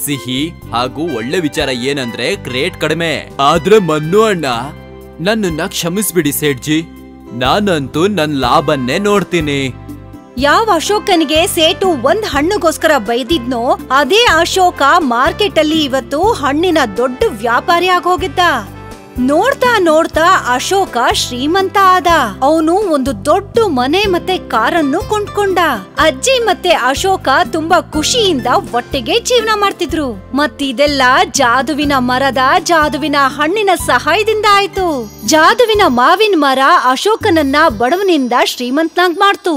ಸಿಹಿ ಹಾಗೂ ಒಳ್ಳೆ ವಿಚಾರ ಏನಂದ್ರೆ ರೇಟ್ ಕಡಿಮೆ. ಆದ್ರೆ ಮನ್ನು ಅಣ್ಣ, ನನ್ನನ್ನ ಕ್ಷಮಿಸ್ಬಿಡಿ ಸೇಠ್ಜಿ, ನಾನಂತೂ ನನ್ ಲಾಭನ್ನೇ ನೋಡ್ತೀನಿ. ಯಾವ ಅಶೋಕನಿಗೆ ಸೇಟು ಒಂದ್ ಹಣ್ಣುಗೋಸ್ಕರ ಬೈದಿದ್ನೋ ಅದೇ ಅಶೋಕ ಮಾರ್ಕೆಟ್ ಅಲ್ಲಿ ಇವತ್ತು ಹಣ್ಣಿನ ದೊಡ್ಡ ವ್ಯಾಪಾರಿ ಆಗೋಗಿದ್ದ. ನೋಡ್ತಾ ನೋಡ್ತಾ ಅಶೋಕ ಶ್ರೀಮಂತ ಆದ. ಅವನು ಒಂದು ದೊಡ್ಡ ಮನೆ ಮತ್ತೆ ಕಾರನ್ನು ಕೊಂಡ್ಕೊಂಡ. ಅಜ್ಜಿ ಮತ್ತೆ ಅಶೋಕ ತುಂಬಾ ಖುಷಿಯಿಂದ ಒಟ್ಟಿಗೆ ಜೀವನ ಮಾಡ್ತಿದ್ರು. ಮತ್ತಿದೆಲ್ಲ ಜಾದುವಿನ ಮರದ ಜಾದುವಿನ ಹಣ್ಣಿನ ಸಹಾಯದಿಂದ ಆಯ್ತು. ಜಾದುವಿನ ಮಾವಿನ ಮರ ಅಶೋಕನನ್ನ ಬಡವನಿಂದ ಶ್ರೀಮಂತನಾಗ್ ಮಾಡ್ತು.